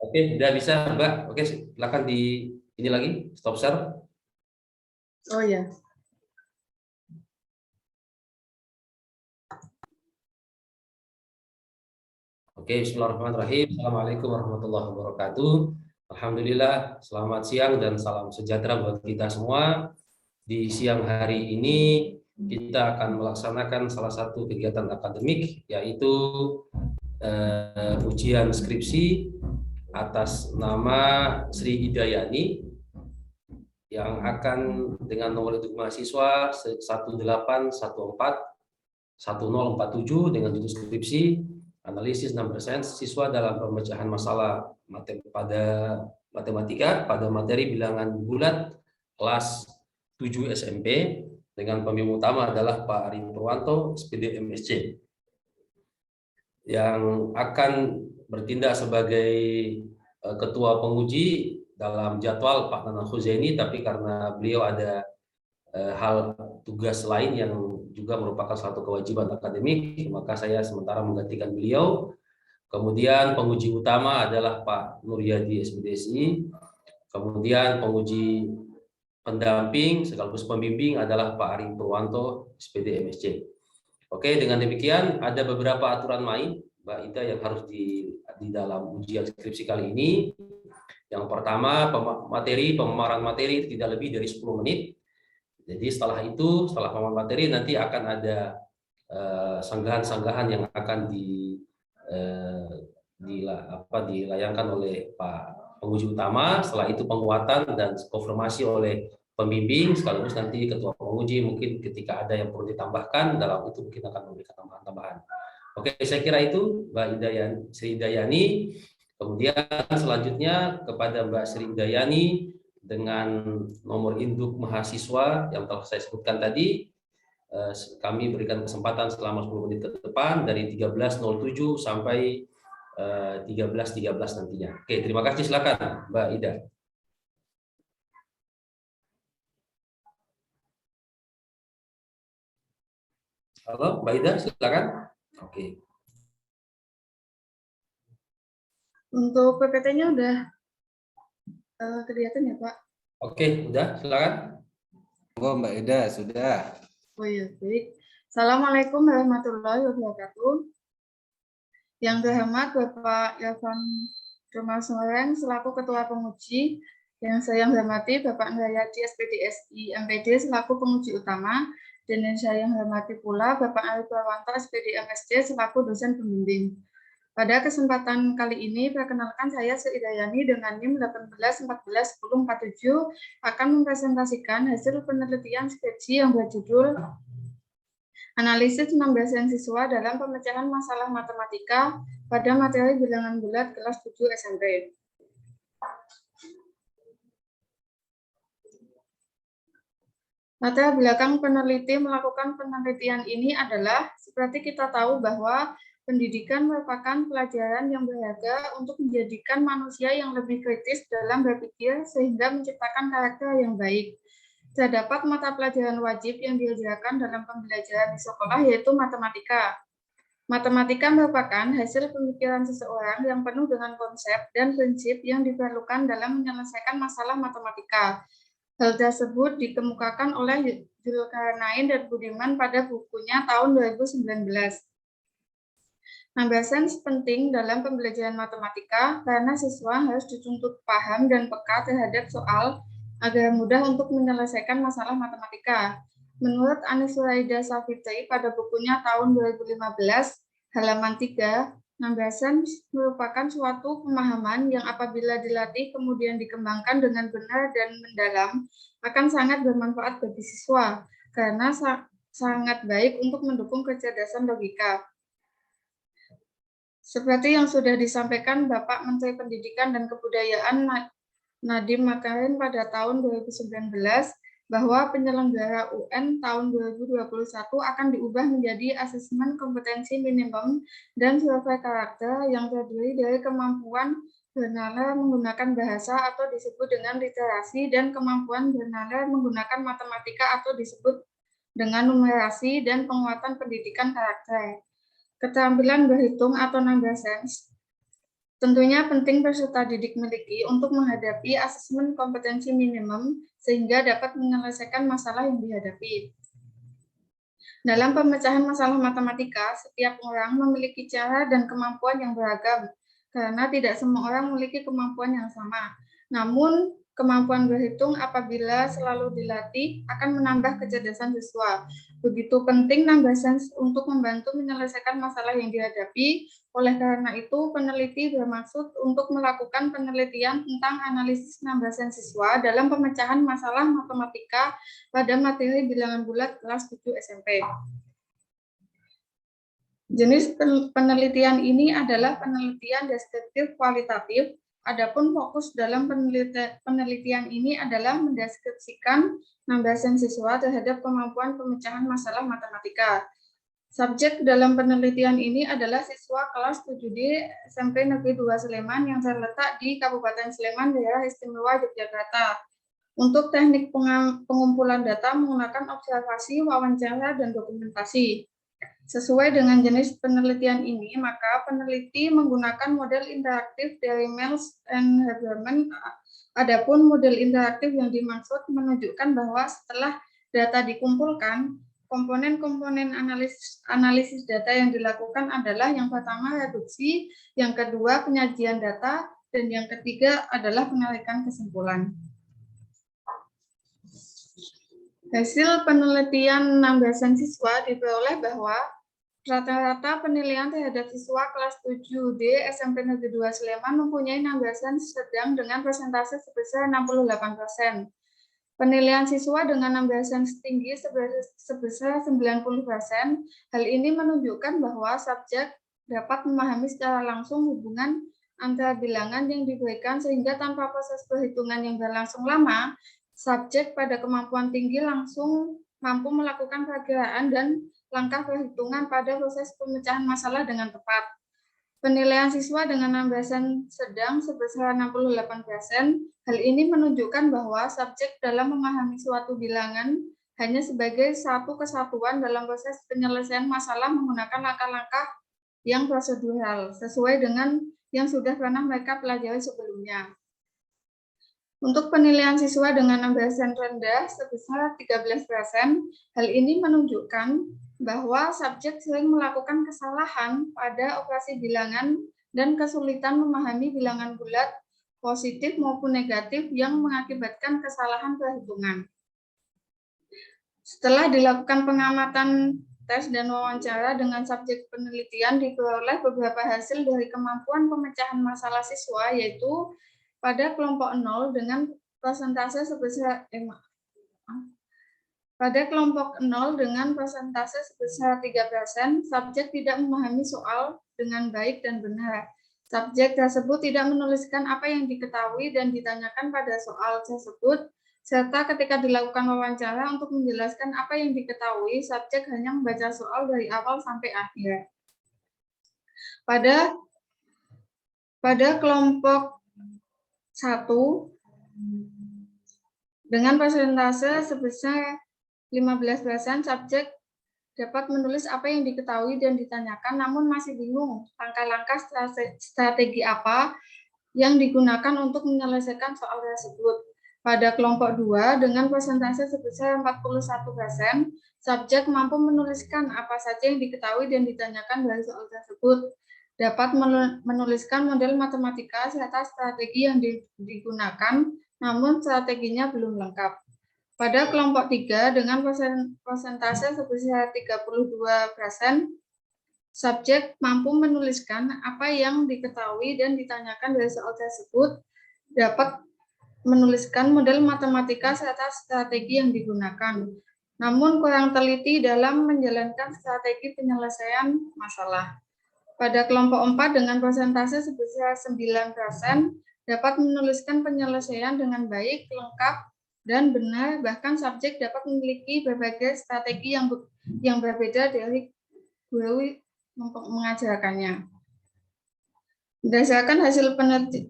Oke, udah bisa, Mbak. Oke, silakan di ini lagi, stop share. Oh ya. Oke, bismillahirrahmanirrahim. Assalamualaikum warahmatullahi wabarakatuh. Alhamdulillah, selamat siang dan salam sejahtera buat kita semua. Di siang hari ini kita akan melaksanakan salah satu kegiatan akademik, yaitu ujian skripsi atas nama Sri Hidayani yang akan dengan nomor induk mahasiswa 18141047 dengan judul skripsi analisis 6% siswa dalam pemecahan masalah pada matematika pada materi bilangan bulat kelas 7 SMP dengan pembimbing utama adalah Pak Ari Purwanto, SPD MSc, yang akan bertindak sebagai ketua penguji dalam jadwal Pak Nanang Huzaini, tapi karena beliau ada hal tugas lain yang juga merupakan suatu kewajiban akademik, maka saya sementara menggantikan beliau. Kemudian penguji utama adalah Pak Nuryadi SPDSI, kemudian penguji pendamping sekaligus pembimbing adalah Pak Ari Purwanto SPD MSc. Oke, dengan demikian ada beberapa aturan main Mbak Ida yang harus di dalam ujian skripsi kali ini. Yang pertama, pemaparan materi tidak lebih dari 10 menit. Jadi setelah itu, setelah pemaparan materi nanti akan ada sanggahan-sanggahan yang akan dilayangkan oleh Pak penguji utama. Setelah itu penguatan dan konfirmasi oleh pembimbing sekaligus nanti ketua penguji, mungkin ketika ada yang perlu ditambahkan dalam itu mungkin akan memberikan tambahan-tambahan. Oke, saya kira itu Mbak Sri Hidayani. Kemudian selanjutnya kepada Mbak Sri Hidayani dengan nomor induk mahasiswa yang telah saya sebutkan tadi, kami berikan kesempatan selama 10 menit ke depan dari 13.07 sampai 13.13 nantinya. Oke, terima kasih, silakan Mbak Ida. Halo, Mbak Ida, silakan. Oke. Untuk PPT-nya udah kelihatan ya, Pak? Oke, udah, silakan. Oh, Mbak Ida, sudah. Oh iya, baik. Assalamualaikum warahmatullahi wabarakatuh. Yang terhormat Bapak Irfan Soreng selaku Ketua Penguji, yang saya hormati Bapak Nuryadi SPDSI MPD selaku penguji utama, dan yang saya hormati pula Bapak Ari Purwanto SPD MSc selaku dosen pembimbing. Pada kesempatan kali ini, perkenalkan saya Sri Hidayani dengan NIM 18141047 akan mempresentasikan hasil penelitian skripsi yang berjudul Analisis 16 siswa dalam pemecahan masalah matematika pada materi bilangan bulat kelas 7 SMP. Latar belakang peneliti melakukan penelitian ini adalah, seperti kita tahu bahwa pendidikan merupakan pelajaran yang berharga untuk menjadikan manusia yang lebih kritis dalam berpikir sehingga menciptakan karakter yang baik. Terdapat mata pelajaran wajib yang diajarkan dalam pembelajaran di sekolah, yaitu matematika. Matematika merupakan hasil pemikiran seseorang yang penuh dengan konsep dan prinsip yang diperlukan dalam menyelesaikan masalah matematika. Hal tersebut dikemukakan oleh Zulkarnain dan Budiman pada bukunya tahun 2019. Number penting dalam pembelajaran matematika karena siswa harus dituntut paham dan peka terhadap soal agar mudah untuk menyelesaikan masalah matematika. Menurut Anis Suraida Safitri pada bukunya tahun 2015, halaman 3, number merupakan suatu pemahaman yang apabila dilatih kemudian dikembangkan dengan benar dan mendalam akan sangat bermanfaat bagi siswa karena sangat baik untuk mendukung kecerdasan logika. Seperti yang sudah disampaikan Bapak Menteri Pendidikan dan Kebudayaan Nadiem Makarim pada tahun 2019 bahwa penyelenggara UN tahun 2021 akan diubah menjadi asesmen kompetensi minimum dan survei karakter yang terdiri dari kemampuan bernalar menggunakan bahasa atau disebut dengan literasi dan kemampuan bernalar menggunakan matematika atau disebut dengan numerasi dan penguatan pendidikan karakter. Keterampilan berhitung atau number sense Tentunya penting peserta didik miliki untuk menghadapi asesmen kompetensi minimum sehingga dapat menyelesaikan masalah yang dihadapi. Dalam pemecahan masalah matematika, setiap orang memiliki cara dan kemampuan yang beragam, karena tidak semua orang memiliki kemampuan yang sama. Namun, kemampuan berhitung apabila selalu dilatih akan menambah kecerdasan siswa. Begitu penting nambah sains untuk membantu menyelesaikan masalah yang dihadapi. Oleh karena itu, peneliti bermaksud untuk melakukan penelitian tentang analisis nambah sains siswa dalam pemecahan masalah matematika pada materi bilangan bulat kelas 7 SMP. Jenis penelitian ini adalah penelitian deskriptif kualitatif. Adapun fokus dalam penelitian ini adalah mendeskripsikan nambah sains siswa terhadap kemampuan pemecahan masalah matematika. Subjek dalam penelitian ini adalah siswa kelas 7D SMP Negeri 2 Sleman yang terletak di Kabupaten Sleman, Daerah Istimewa Yogyakarta. Untuk teknik pengumpulan data menggunakan observasi, wawancara, dan dokumentasi. Sesuai dengan jenis penelitian ini, maka peneliti menggunakan model interaktif dari Miles and Haberman. Adapun model interaktif yang dimaksud menunjukkan bahwa setelah data dikumpulkan, komponen-komponen analisis data yang dilakukan adalah yang pertama reduksi, yang kedua penyajian data, dan yang ketiga adalah penarikan kesimpulan. Hasil penelitian nambah sains siswa diperoleh bahwa rata-rata penilaian terhadap siswa kelas 7D SMP Negeri 2 Sleman mempunyai nambah sains sedang dengan persentase sebesar 68%. Penilaian siswa dengan nambah sains tinggi sebesar 90%. Hal ini menunjukkan bahwa subjek dapat memahami secara langsung hubungan antara bilangan yang diberikan sehingga tanpa proses perhitungan yang berlangsung lama, subjek pada kemampuan tinggi langsung mampu melakukan perakiraan dan langkah perhitungan pada proses pemecahan masalah dengan tepat. Penilaian siswa dengan nambah sains sedang sebesar 68%. Hal ini menunjukkan bahwa subjek dalam memahami suatu bilangan hanya sebagai satu kesatuan dalam proses penyelesaian masalah menggunakan langkah-langkah yang prosedural, sesuai dengan yang sudah pernah mereka pelajari sebelumnya. Untuk penilaian siswa dengan nambah sains rendah sebesar 13%, hal ini menunjukkan bahwa subjek sering melakukan kesalahan pada operasi bilangan dan kesulitan memahami bilangan bulat positif maupun negatif yang mengakibatkan kesalahan perhitungan. Setelah dilakukan pengamatan tes dan wawancara dengan subjek penelitian, diperoleh beberapa hasil dari kemampuan pemecahan masalah siswa, yaitu pada kelompok 0 dengan persentase sebesar 3%, subjek tidak memahami soal dengan baik dan benar. Subjek tersebut tidak menuliskan apa yang diketahui dan ditanyakan pada soal tersebut, serta ketika dilakukan wawancara untuk menjelaskan apa yang diketahui, subjek hanya membaca soal dari awal sampai akhir. Pada kelompok 1 dengan persentase sebesar 15%, subjek dapat menulis apa yang diketahui dan ditanyakan, namun masih bingung langkah-langkah strategi apa yang digunakan untuk menyelesaikan soal tersebut. Pada kelompok 2 dengan persentase sebesar 41%, subjek mampu menuliskan apa saja yang diketahui dan ditanyakan dari soal tersebut, dapat menuliskan model matematika serta strategi yang digunakan, namun strateginya belum lengkap. Pada kelompok 3 dengan persentase sebesar 32%, subjek mampu menuliskan apa yang diketahui dan ditanyakan dari soal tersebut, dapat menuliskan model matematika serta strategi yang digunakan, namun kurang teliti dalam menjalankan strategi penyelesaian masalah. Pada kelompok 4 dengan persentase sebesar 9%, dapat menuliskan penyelesaian dengan baik, lengkap, dan benar, bahkan subjek dapat memiliki berbagai strategi yang berbeda dari guru mengajarkannya. Berdasarkan hasil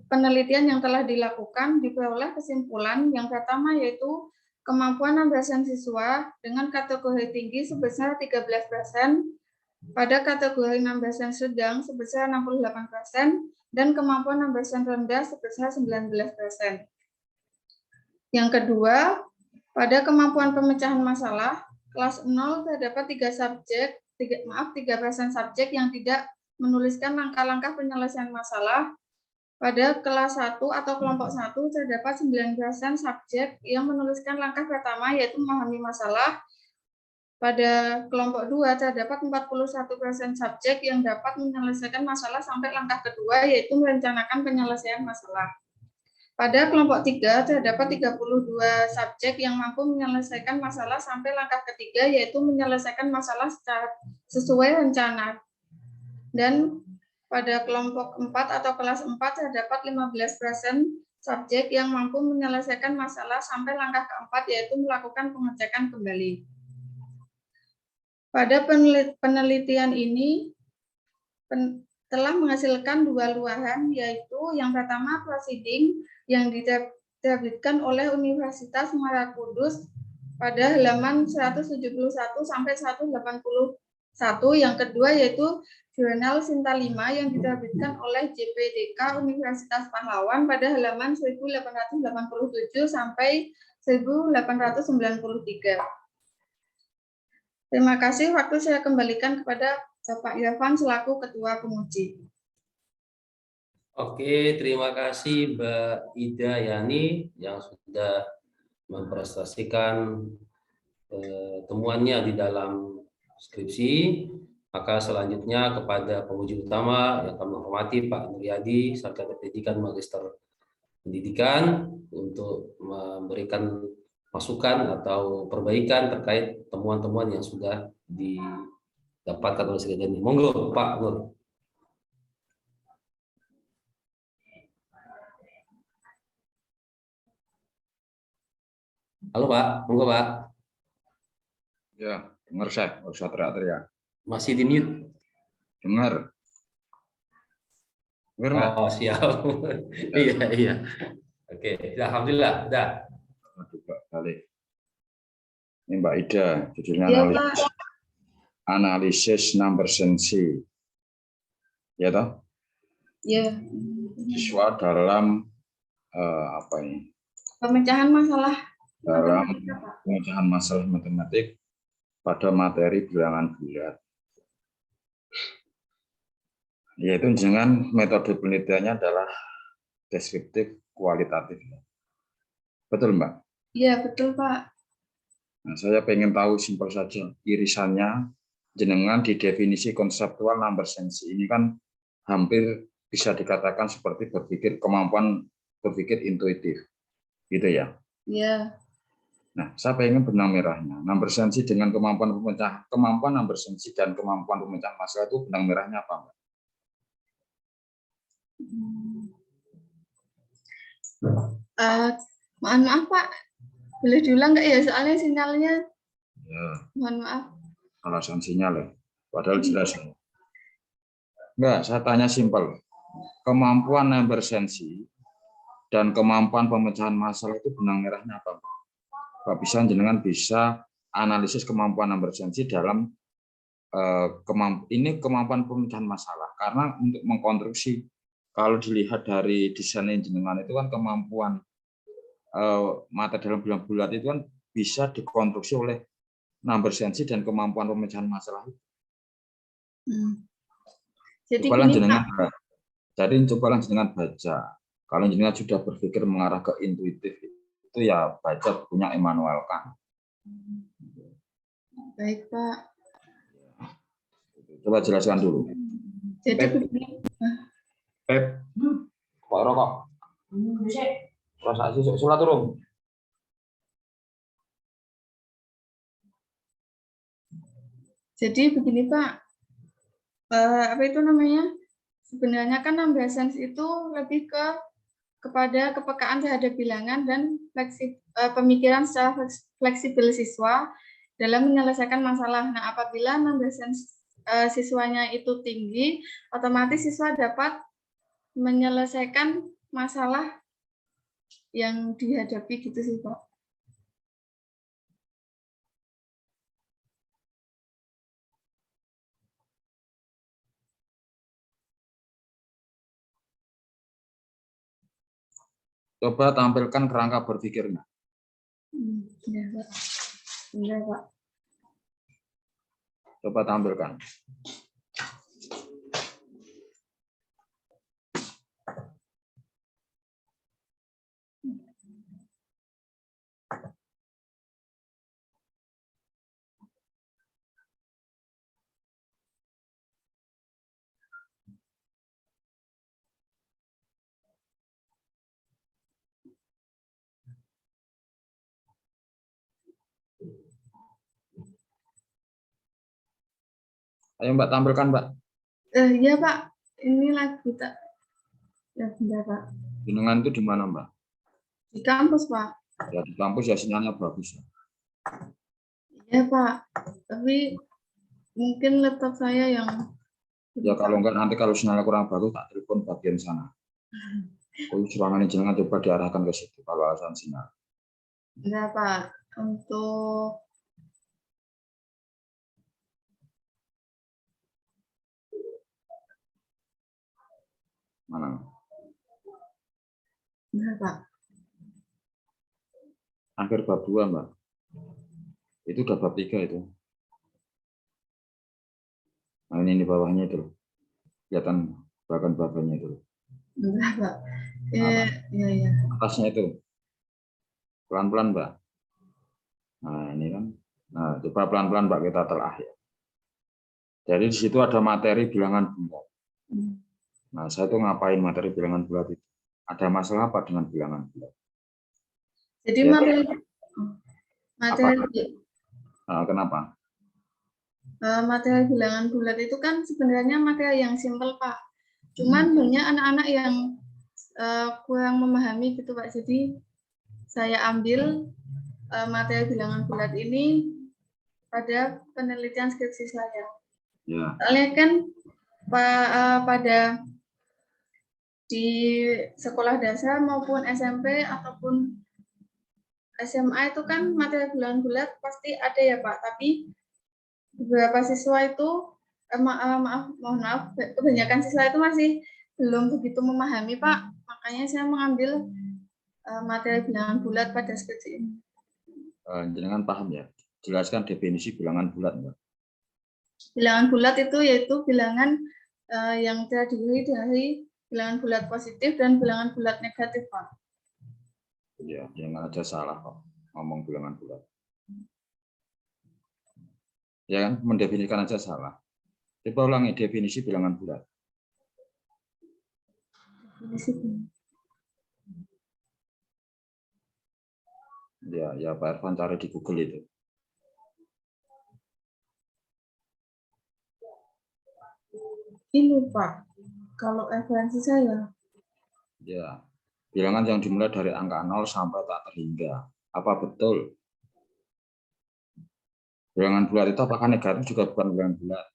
penelitian yang telah dilakukan, diperoleh kesimpulan yang pertama yaitu kemampuan nambah sains siswa dengan kategori tinggi sebesar 13%, pada kategori nambasan sedang sebesar 68% dan kemampuan nambasan rendah sebesar 19%. Yang kedua, pada kemampuan pemecahan masalah, kelas 0 terdapat 3 persen subjek yang tidak menuliskan langkah-langkah penyelesaian masalah. Pada kelas 1 atau kelompok 1 terdapat 9% subjek yang menuliskan langkah pertama yaitu memahami masalah. Pada kelompok 2 terdapat 41% subjek yang dapat menyelesaikan masalah sampai langkah kedua yaitu merencanakan penyelesaian masalah. Pada kelompok 3 terdapat 32 subjek yang mampu menyelesaikan masalah sampai langkah ketiga yaitu menyelesaikan masalah sesuai rencana. Dan pada kelompok 4 atau kelas 4 terdapat 15% subjek yang mampu menyelesaikan masalah sampai langkah keempat yaitu melakukan pengecekan kembali. Pada penelitian ini telah menghasilkan 2 luahan, yaitu yang pertama proceeding yang diterbitkan oleh Universitas Muara Kudus pada halaman 171 sampai 181. Yang kedua yaitu Jurnal Sinta 5 yang diterbitkan oleh JPDK Universitas Pahlawan pada halaman 1887 sampai 1893. Terima kasih, waktu saya kembalikan kepada Bapak Irfan selaku Ketua Penguji. Oke, terima kasih Mbak Ida Yani yang sudah mempresentasikan temuannya di dalam skripsi. Maka selanjutnya kepada penguji utama yang kami hormati Pak Nuryadi, Sarjana Pendidikan Magister Pendidikan untuk memberikan masukan atau perbaikan terkait temuan-temuan yang sudah didapatkan oleh skripsi ini. Monggo Pak Nur. Halo Pak, monggo Pak. Ya, dengar saya, nggak usah teriak-teriak. Masih di mute. Dengar. Dengar nggak? Oh siap. Iya. Oke, alhamdulillah, udah. Aduh, Pak, balik. Ini Mbak Ida, judulnya Ya, analisis number sensi. Ya toh? Ya. Siswa dalam apa ini? Pemecahan masalah. Dalam pemecahan masalah matematik pada materi bilangan bulat. Yaitu dengan metode penelitiannya adalah deskriptif kualitatif. Betul, Mbak? Iya, betul, Pak. Nah, saya pengen tahu simpel saja irisannya jenengan di definisi konseptual number sensi. Ini kan hampir bisa dikatakan seperti kemampuan berpikir intuitif. Gitu ya? Iya. Nah, saya pengen benang merahnya. Number sensi dengan kemampuan number sensi dan kemampuan pemecahan masalah itu benang merahnya apa, Mbak? Mohon maaf, Pak. Boleh diulang nggak ya? Soalnya sinyalnya. Ya. Mohon maaf. Alasan sinyal ya. Padahal jelas. Enggak, saya tanya simpel. Kemampuan number sensi dan kemampuan pemecahan masalah itu benang merahnya apa, Mbak? Pak jenengan bisa analisis kemampuan number sensi dalam kemampuan pemecahan masalah. Karena untuk mengkonstruksi, kalau dilihat dari desain jenengan itu kan kemampuan materi dalam bilangan bulat itu kan bisa dikonstruksi oleh number sensi dan kemampuan pemecahan masalah itu. Jadi coba jenengan baca. Kalau jenengan sudah berpikir mengarah ke intuitif itu ya baca punya Immanuel Kant. Baik, Pak. Coba jelaskan dulu. Jadi Pep, kok rokok? Rasa sih sulat turun. Jadi begini, Pak. Apa itu namanya? Sebenarnya kan number sense itu lebih kepada kepekaan terhadap bilangan dan pemikiran secara fleksibel siswa dalam menyelesaikan masalah. Nah, apabila number sense siswanya itu tinggi, otomatis siswa dapat menyelesaikan masalah yang dihadapi gitu sih, Pak. Coba tampilkan kerangka berpikirnya. Ya, Pak. Ya, Pak. Coba tampilkan. Ayo Mbak, tampilkan Mbak. Ya, Pak. Ini lagi tak. Ya, bentar, Pak. Jenengan itu di mana Mbak? Di kampus, Pak. Ya di kampus ya sinyalnya bagus. Ya, Pak. Tapi mungkin laptop saya yang Ya kalau enggak nanti kalau sinyalnya kurang bagus tak telepon bagian sana. Oh, serangan jenengan coba diarahkan ke situ kalau alasan sinyal. ya, Pak. Untuk Mana? ya, Pak. Akhir bab 2 Mbak. Itu udah bab 3 itu. Nah ini di bawahnya itu. Kelihatan bahkan babanya itu. Ya, Pak. Ya, ya. Atasnya itu. Pelan-pelan Mbak. Nah ini kan. Nah coba pelan-pelan Mbak kita telah ya. Jadi di situ ada materi bilangan bulat. Nah saya tuh ngapain materi bilangan bulat itu? Ada masalah apa dengan bilangan bulat? Jadi Ya, materi Nah, kenapa? materi bilangan bulat itu kan sebenarnya materi yang simpel, Pak. Cuman banyak anak-anak yang kurang memahami gitu, Pak. Jadi saya ambil materi bilangan bulat ini pada penelitian skripsi saya. Ya. Soalnya kan pada di sekolah dasar maupun SMP ataupun SMA itu kan materi bilangan bulat pasti ada ya, Pak. Tapi beberapa siswa itu mohon maaf, kebanyakan siswa itu masih belum begitu memahami, Pak. Makanya saya mengambil materi bilangan bulat pada skripsi ini. Jangan paham ya. Jelaskan definisi bilangan bulat, Mbak. Bilangan bulat itu yaitu bilangan yang terdiri dari bilangan bulat positif dan bilangan bulat negatif, Pak. Ya, jangan aja salah kok ngomong bilangan bulat. Ya kan, mendefinisikan aja salah. Coba ulangi definisi bilangan bulat. Ya Pak Irfan cari di Google itu. Ini, Pak, kalau referensi saya. Ya, bilangan yang dimulai dari angka 0 sampai tak terhingga. Apa betul? Bilangan bulat itu apakah negatif juga bukan bilangan bulat?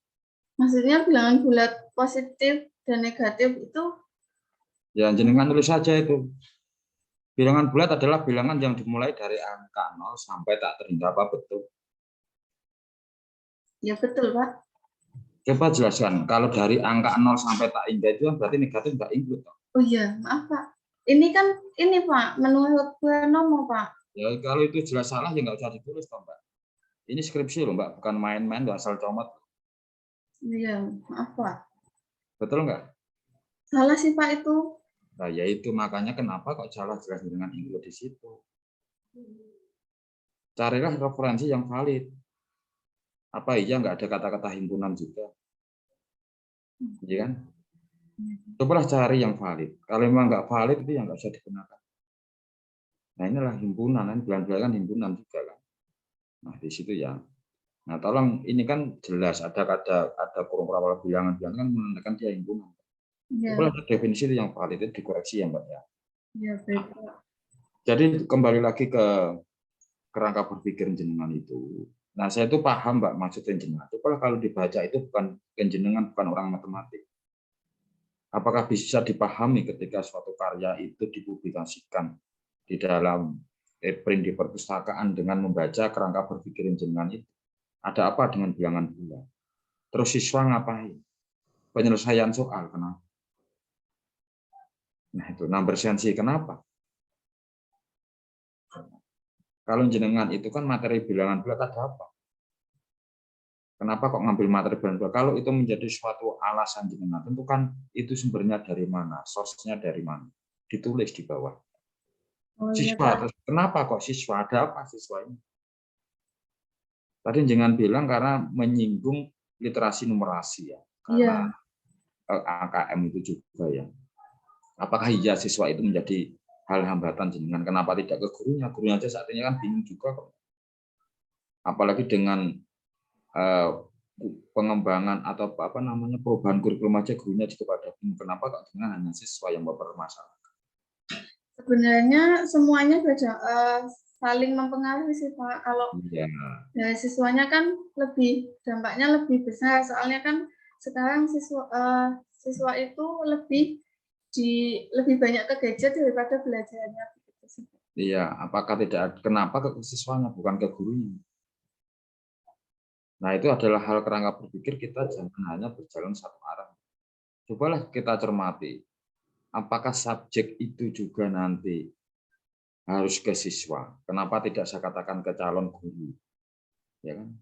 Maksudnya bilangan bulat positif dan negatif itu? Ya, jenengan tulis saja itu. Bilangan bulat adalah bilangan yang dimulai dari angka 0 sampai tak terhingga. Apa betul? Ya betul, Pak. Coba jelaskan, kalau dari angka 0 sampai tak hingga itu berarti negatif nggak include. Oh iya, maaf Pak. Ini kan, ini Pak, menurut Purnomo Pak. Ya kalau itu jelas salah ya nggak usah ditulis toh Mbak. Ini skripsi loh Mbak, bukan main-main tuh asal comot. Iya, maaf Pak. Betul nggak? Salah sih Pak itu. Nah ya itu makanya kenapa kok salah jelas dengan include di situ. Carilah referensi yang valid. Apa iya nggak ada kata-kata himpunan juga? Iya kan? Cobalah cari yang valid. Kalau memang nggak valid itu yang nggak usah digunakan. Nah inilah himpunan, kan bulan-bulan himpunan juga kan. Nah di situ ya. Nah tolong ini kan jelas ada kurung awal bilangan kan menandakan dia himpunan. Ya. Cobalah definisi itu yang valid itu dikoreksi ya Mbak ya. Ya baik Pak. Jadi kembali lagi ke kerangka berpikir jenengan itu. Nah saya itu paham Mbak maksudnya jenengan. Coba kalau dibaca itu bukan jenengan bukan orang matematik. Apakah bisa dipahami ketika suatu karya itu dipublikasikan di dalam print di perpustakaan dengan membaca kerangka berpikir jenengan itu? Ada apa dengan bilangan bulat? Terus siswa ngapain? Penyelesaian soal kenapa? Nah itu number sensi kenapa? Kalau jenengan itu kan materi bilangan bulat ada apa? Kenapa kok ngambil materi bilangan bulat? Kalau itu menjadi suatu alasan jenengan, tentu kan itu sumbernya dari mana, source-nya dari mana. Ditulis di bawah. Oh iya, Siswa, Pak. terus kenapa kok siswa? Ada apa siswa ini? Tadi jangan bilang karena menyinggung literasi numerasi ya, karena AKM itu juga ya. Apakah iya siswa itu menjadi hal hambatan jenengan? Kenapa tidak ke gurunya? Gurunya aja saat ini kan bingung juga kok. Apalagi dengan pengembangan atau apa namanya perubahan kurikulum aja gurunya juga pada bingung. Kenapa kok jenengan hanya siswa yang bermasalah? Sebenarnya semuanya saling mempengaruhi sih, Pak. Kalau Iya. dari siswanya kan dampaknya lebih besar, soalnya kan sekarang siswa itu lebih banyak ke gadget daripada belajarnya. Iya, apakah tidak, kenapa ke siswanya bukan ke gurunya? Nah, itu adalah hal kerangka berpikir kita jangan hanya berjalan satu arah. Cobalah kita cermati, apakah subjek itu juga nanti harus ke siswa? Kenapa tidak saya katakan ke calon guru? Ya kan?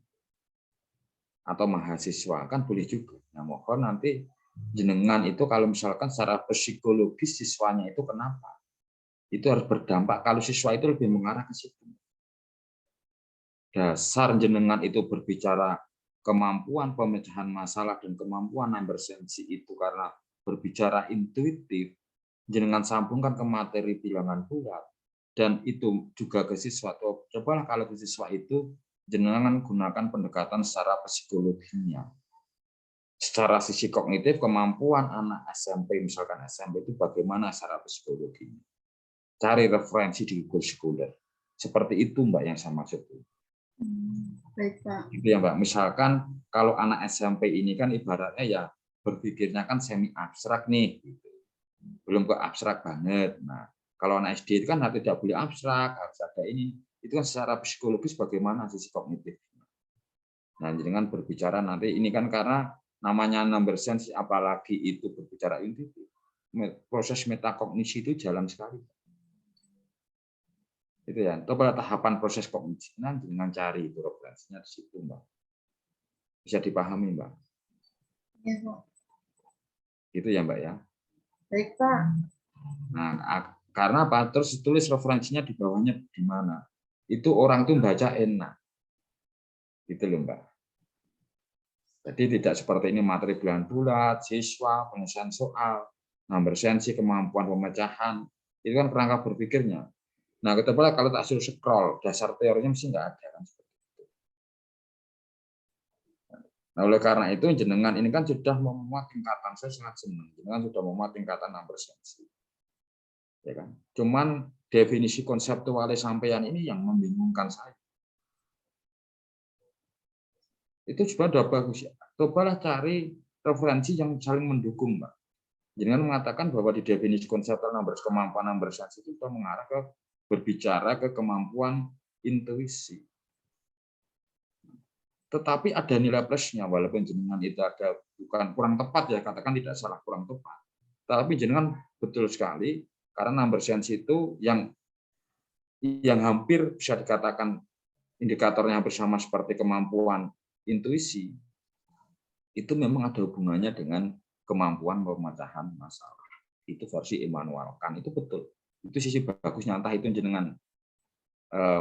Atau mahasiswa, kan boleh juga. Nah, mohon nanti jenengan itu kalau misalkan secara psikologis siswanya itu kenapa? Itu harus berdampak kalau siswa itu lebih mengarah ke situ. Dasar jenengan itu berbicara kemampuan pemecahan masalah dan kemampuan bersensi itu karena berbicara intuitif, jenengan sambungkan ke materi bilangan bulat, dan itu juga ke siswa. Cobalah kalau ke siswa itu jenengan gunakan pendekatan secara psikologinya. Secara sisi kognitif, kemampuan anak SMP, misalkan SMP itu bagaimana secara psikologinya. Cari referensi di Google Scholar. Seperti itu Mbak yang saya maksud. Baik, Pak. Gitu ya Mbak. Misalkan kalau anak SMP ini kan ibaratnya ya berpikirnya kan semi abstrak nih. Gitu. Belum ke abstrak banget. Nah, kalau anak SD itu kan tidak boleh abstrak, harus ada ini. Itu kan secara psikologis bagaimana sisi kognitif. Nah, jadi kan berbicara nanti ini kan karena namanya number sense, apalagi itu berbicara intuitif. Proses metakognisi itu jalan sekali. Itu ya. Itu pada tahapan proses kognisi nanti dengan cari itu referensinya di situ, Mbak. Bisa dipahami, Mbak? Iya, Pak. Gitu ya, Mbak ya. Baik, Pak. Nah, karena apa? Terus tulis referensinya di bawahnya di mana? Itu orang tuh baca enak. Gitu loh, Mbak. Jadi tidak seperti ini materi bilangan bulat, siswa, penyelesaian soal, number sensi, kemampuan pemecahan. Itu kan kerangka berpikirnya. Nah, kita boleh kalau tak suruh scroll, dasar teorinya mesti nggak ada kan. Nah, oleh karena itu jenengan ini kan sudah memuat tingkatan, saya sangat senang. Jenengan sudah memuat tingkatan number sensi. Ya kan? Cuman definisi konseptualnya sampean ini yang membingungkan saya. Itu sudah bagus ya. Cobalah cari referensi yang saling mendukung, Mbak. Jangan mengatakan bahwa di definisi konseptual kemampuan number sense itu sudah mengarah ke berbicara ke kemampuan intuisi. Tetapi ada nilai plusnya, walaupun jenengan itu ada bukan kurang tepat ya, katakan tidak salah kurang tepat. Tapi jenengan betul sekali karena number sense itu yang hampir bisa dikatakan indikatornya bersama seperti kemampuan intuisi, itu memang ada hubungannya dengan kemampuan pemecahan masalah. Itu versi Immanuel Kant, itu betul. Itu sisi bagusnya, entah itu jenengan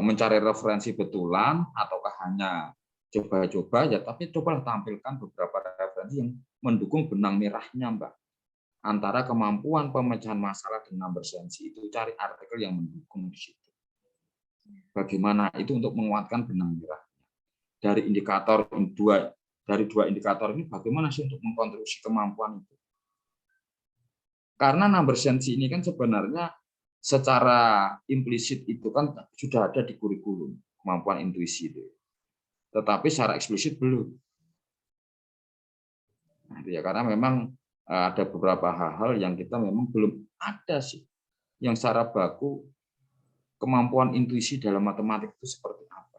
mencari referensi betulan ataukah hanya coba-coba ya, tapi cobalah tampilkan beberapa referensi yang mendukung benang merahnya, Mbak. Antara kemampuan pemecahan masalah dan number sensi itu cari artikel yang mendukung di situ. Bagaimana itu untuk menguatkan benang merah. Dari dua indikator ini bagaimana sih untuk mengkontribusi kemampuan itu? Karena number sense ini kan sebenarnya secara implisit itu kan sudah ada di kurikulum kemampuan intuisi itu, tetapi secara eksplisit belum. Nah, ya karena memang ada beberapa hal-hal yang kita memang belum ada sih, yang secara baku kemampuan intuisi dalam matematik itu seperti apa.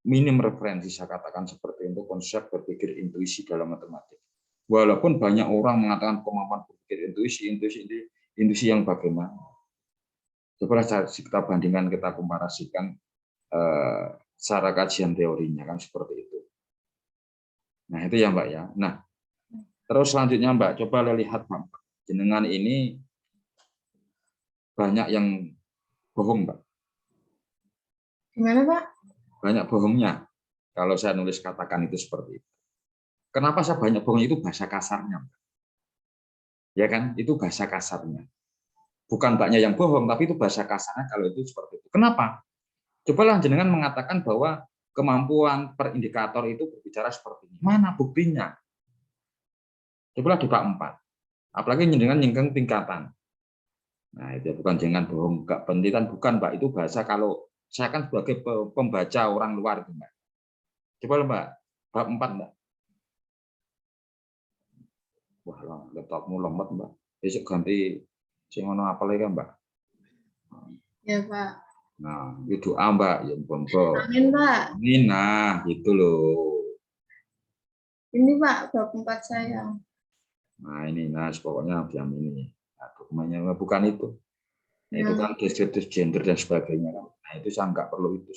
Minim referensi saya katakan seperti itu konsep berpikir intuisi dalam matematik. Walaupun banyak orang mengatakan kemampuan berpikir intuisi yang bagaimana. Coba kita bandingkan, kita komparasikan secara kajian teorinya kan seperti itu. Nah itu ya Mbak ya. Nah terus selanjutnya Mbak, coba lihat Mbak, jenengan ini banyak yang bohong Mbak. Gimana Pak? Banyak bohongnya. Kalau saya nulis katakan itu seperti itu. Kenapa saya banyak bohong? Itu bahasa kasarnya. Ya kan? Itu bahasa kasarnya. Bukan Mbaknya yang bohong, tapi itu bahasa kasarnya kalau itu seperti itu. Kenapa? Cobalah jenengan mengatakan bahwa kemampuan per indikator itu berbicara seperti ini. Mana buktinya? Cobalah di bab 4. Apalagi jenengan nyinggung tingkatan. Nah, itu bukan jenengan bohong, enggak penelitian, bukan Mbak. Itu bahasa kalau saya kan sebagai pembaca orang luar itu Mbak. Coba Mbak, bab 4 Mbak. Wah, laptopmu lemot Mbak. Besok ganti sing ono apa lagi Mbak? Ya Pak. Nah, itu doa Mbak, ya ampun Mbak. Amin Pak. Ini nah, gitu loh. Ini Pak, bab 4 saya. Nah, ini nah pokoknya diam ini. Nah, dokumennya bukan itu. Nah, itu kan deskriptif gender dan sebagainya kan. Nah, itu saya nggak perlu itu.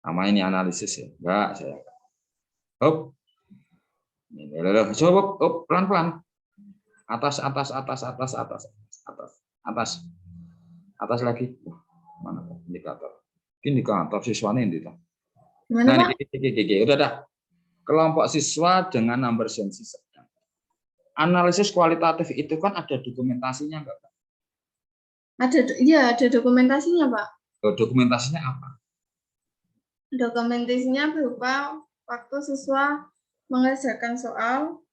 Sama ini analisis ya. Enggak, saya. Hop. Ini loh, coba hop, pelan-pelan. Atas, atas, atas, atas, atas, atas, atas. Atas lagi. Mana indikator? Indikator siswanya ini. Gimana Nah, Pak? ini, udah dah. Kelompok siswa dengan number sensi sedang. Analisis kualitatif itu kan ada dokumentasinya enggak, Pak? Iya, ada dokumentasinya, Pak. Dokumentasinya apa? Dokumentasinya berupa waktu siswa mengerjakan soal,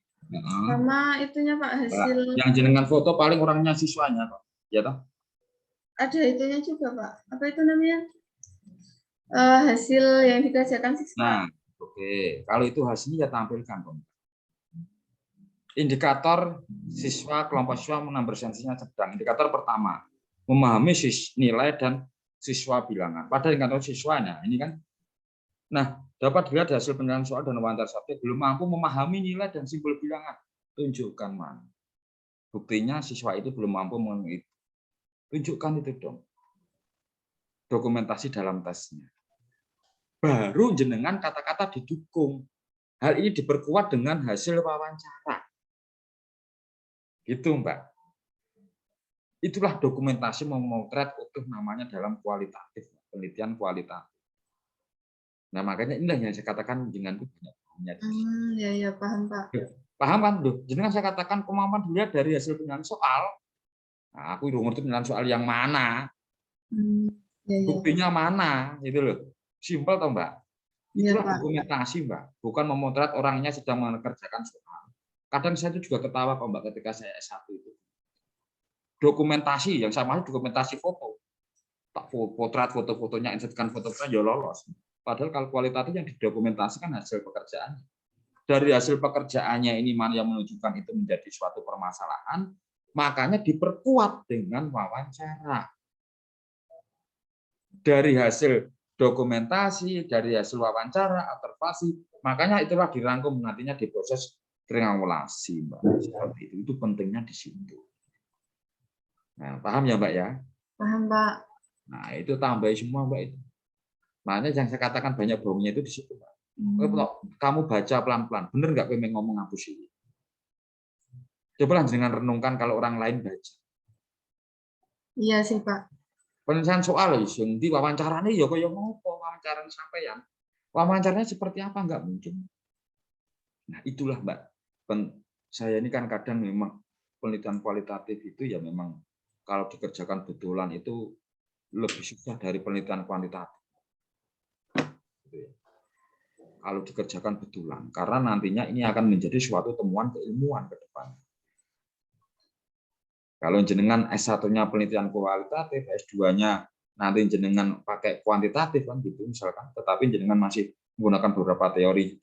sama itunya Pak, hasil. Yang jenengan foto paling orangnya siswanya, Pak. Ya toh? Ada itunya juga, Pak. Apa itu namanya? Hasil yang dikerjakan siswa. Nah, oke. Kalau itu hasilnya ya tampilkan, Pak. Indikator siswa, kelompok siswa menambah sensinya sedang. Indikator pertama, memahami nilai dan siswa bilangan. Pada indikator siswanya, ini kan. Nah, dapat dilihat hasil penilaian soal dan wawancara subjek belum mampu memahami nilai dan simbol bilangan. Tunjukkan mana. Buktinya siswa itu belum mampu mengerti. Tunjukkan itu dong. Dokumentasi dalam tesnya. Baru jenengan kata-kata didukung. Hal ini diperkuat dengan hasil wawancara. Gitu, Mbak. Itulah dokumentasi memotret utuh namanya dalam kualitatif, penelitian kualitatif. Nah, makanya inilah yang saya katakan dengan itu banyak. Ya, paham, Pak. Paham kan? Loh, jenengan saya katakan kemampuan dilihat dari hasil penilaian soal. Nah, aku udah ngerti penilaian soal yang mana. Buktinya mana, gitu loh. Simpel toh, Mbak. Itulah dokumentasi, Mbak. Bukan memotret orangnya sedang mengerjakan soal. Kadang saya itu juga ketawa kok, Mbak, ketika saya S1 itu. Dokumentasi, yang saya maksud dokumentasi foto. Tak potret foto-fotonya, insertkan foto-fotonya, ya lolos. Padahal kalau kualitatif yang didokumentasikan hasil pekerjaan. Dari hasil pekerjaannya ini mana yang menunjukkan itu menjadi suatu permasalahan, makanya diperkuat dengan wawancara. Dari hasil dokumentasi, dari hasil wawancara, observasi, makanya itulah dirangkum nantinya di proses triangulasi, Mbak. Seperti itu. Itu pentingnya di situ. Nah, paham ya, Mbak ya? Paham, Pak. Nah, itu tambahin semua, Mbak itu. Makanya yang saya katakan banyak bohongnya itu di situ, Mbak. Kamu baca pelan-pelan, bener nggak pengen ngomong ngapus ini? Coba jangan renungkan kalau orang lain baca. Iya sih, Pak. Penyelesaian soal yang di wawancaranya ya kaya ngopo wawancara sampeyan. Wawancaranya seperti apa nggak mungkin. Nah, itulah, Mbak. Saya ini kan kadang memang penelitian kualitatif itu ya memang kalau dikerjakan betulan itu lebih susah dari penelitian kuantitatif. Kalau dikerjakan betulan, karena nantinya ini akan menjadi suatu temuan keilmuan ke depan. Kalau jenengan S1-nya penelitian kualitatif, S2-nya nanti jenengan pakai kuantitatif kan gitu misalkan, tetapi jenengan masih menggunakan beberapa teori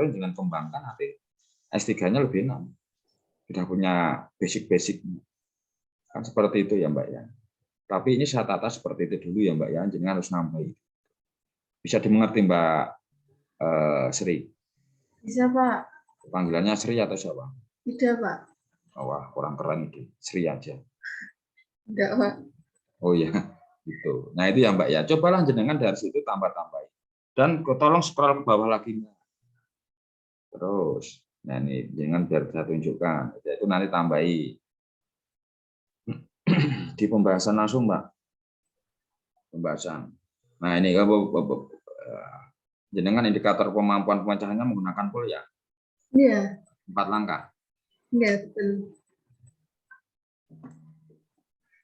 dengan kembangkan nanti S3-nya lebih enak. Sudah punya basic-basic. Kan seperti itu ya, Mbak ya. Tapi ini saya tata seperti itu dulu ya, Mbak ya. Jenengan harus nambah. Bisa dimengerti, Mbak Sri? Bisa, Pak. Panggilannya Sri atau siapa? Tidak, Pak. Wah, kurang keren itu. Sri aja. Enggak, Pak. Oh ya, gitu. Nah itu ya Mbak ya. Cobalah jenengan dari situ tambah-tambahin. Dan tolong scroll ke bawah lagi. Terus, nah ini jangan biar saya tunjukkan. Itu nanti tambahi di pembahasan langsung Mbak. Pembahasan. Nah ini jenengan indikator kemampuan pemecahannya menggunakan pool ya. Iya. 4 langkah. Iya, betul.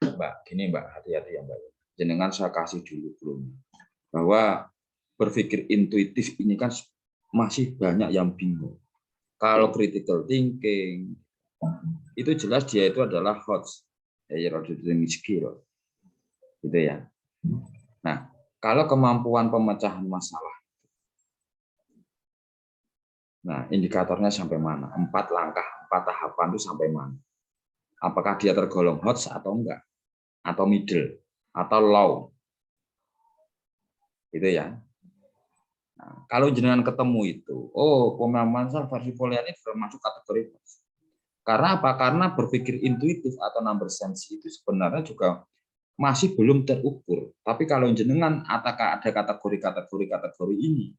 Mbak, gini Mbak, hati-hati ya Mbak. Jenengan saya kasih dulu belum. Bahwa berpikir intuitif ini kan masih banyak yang bingung. Kalau critical thinking, itu jelas dia itu adalah HOTS, hierarchical skill. Gitu ya. Nah, kalau kemampuan pemecahan masalah, nah indikatornya sampai mana? 4 langkah, 4 tahapan itu sampai mana? Apakah dia tergolong HOTS atau enggak? Atau middle? Atau low? Gitu ya. Nah, kalau jenengan ketemu itu, oh pemahaman versi Polian ini termasuk kategori HOTS. Karena apa? Karena berpikir intuitif atau number sense itu sebenarnya juga masih belum terukur. Tapi kalau jenengan ada kategori ini,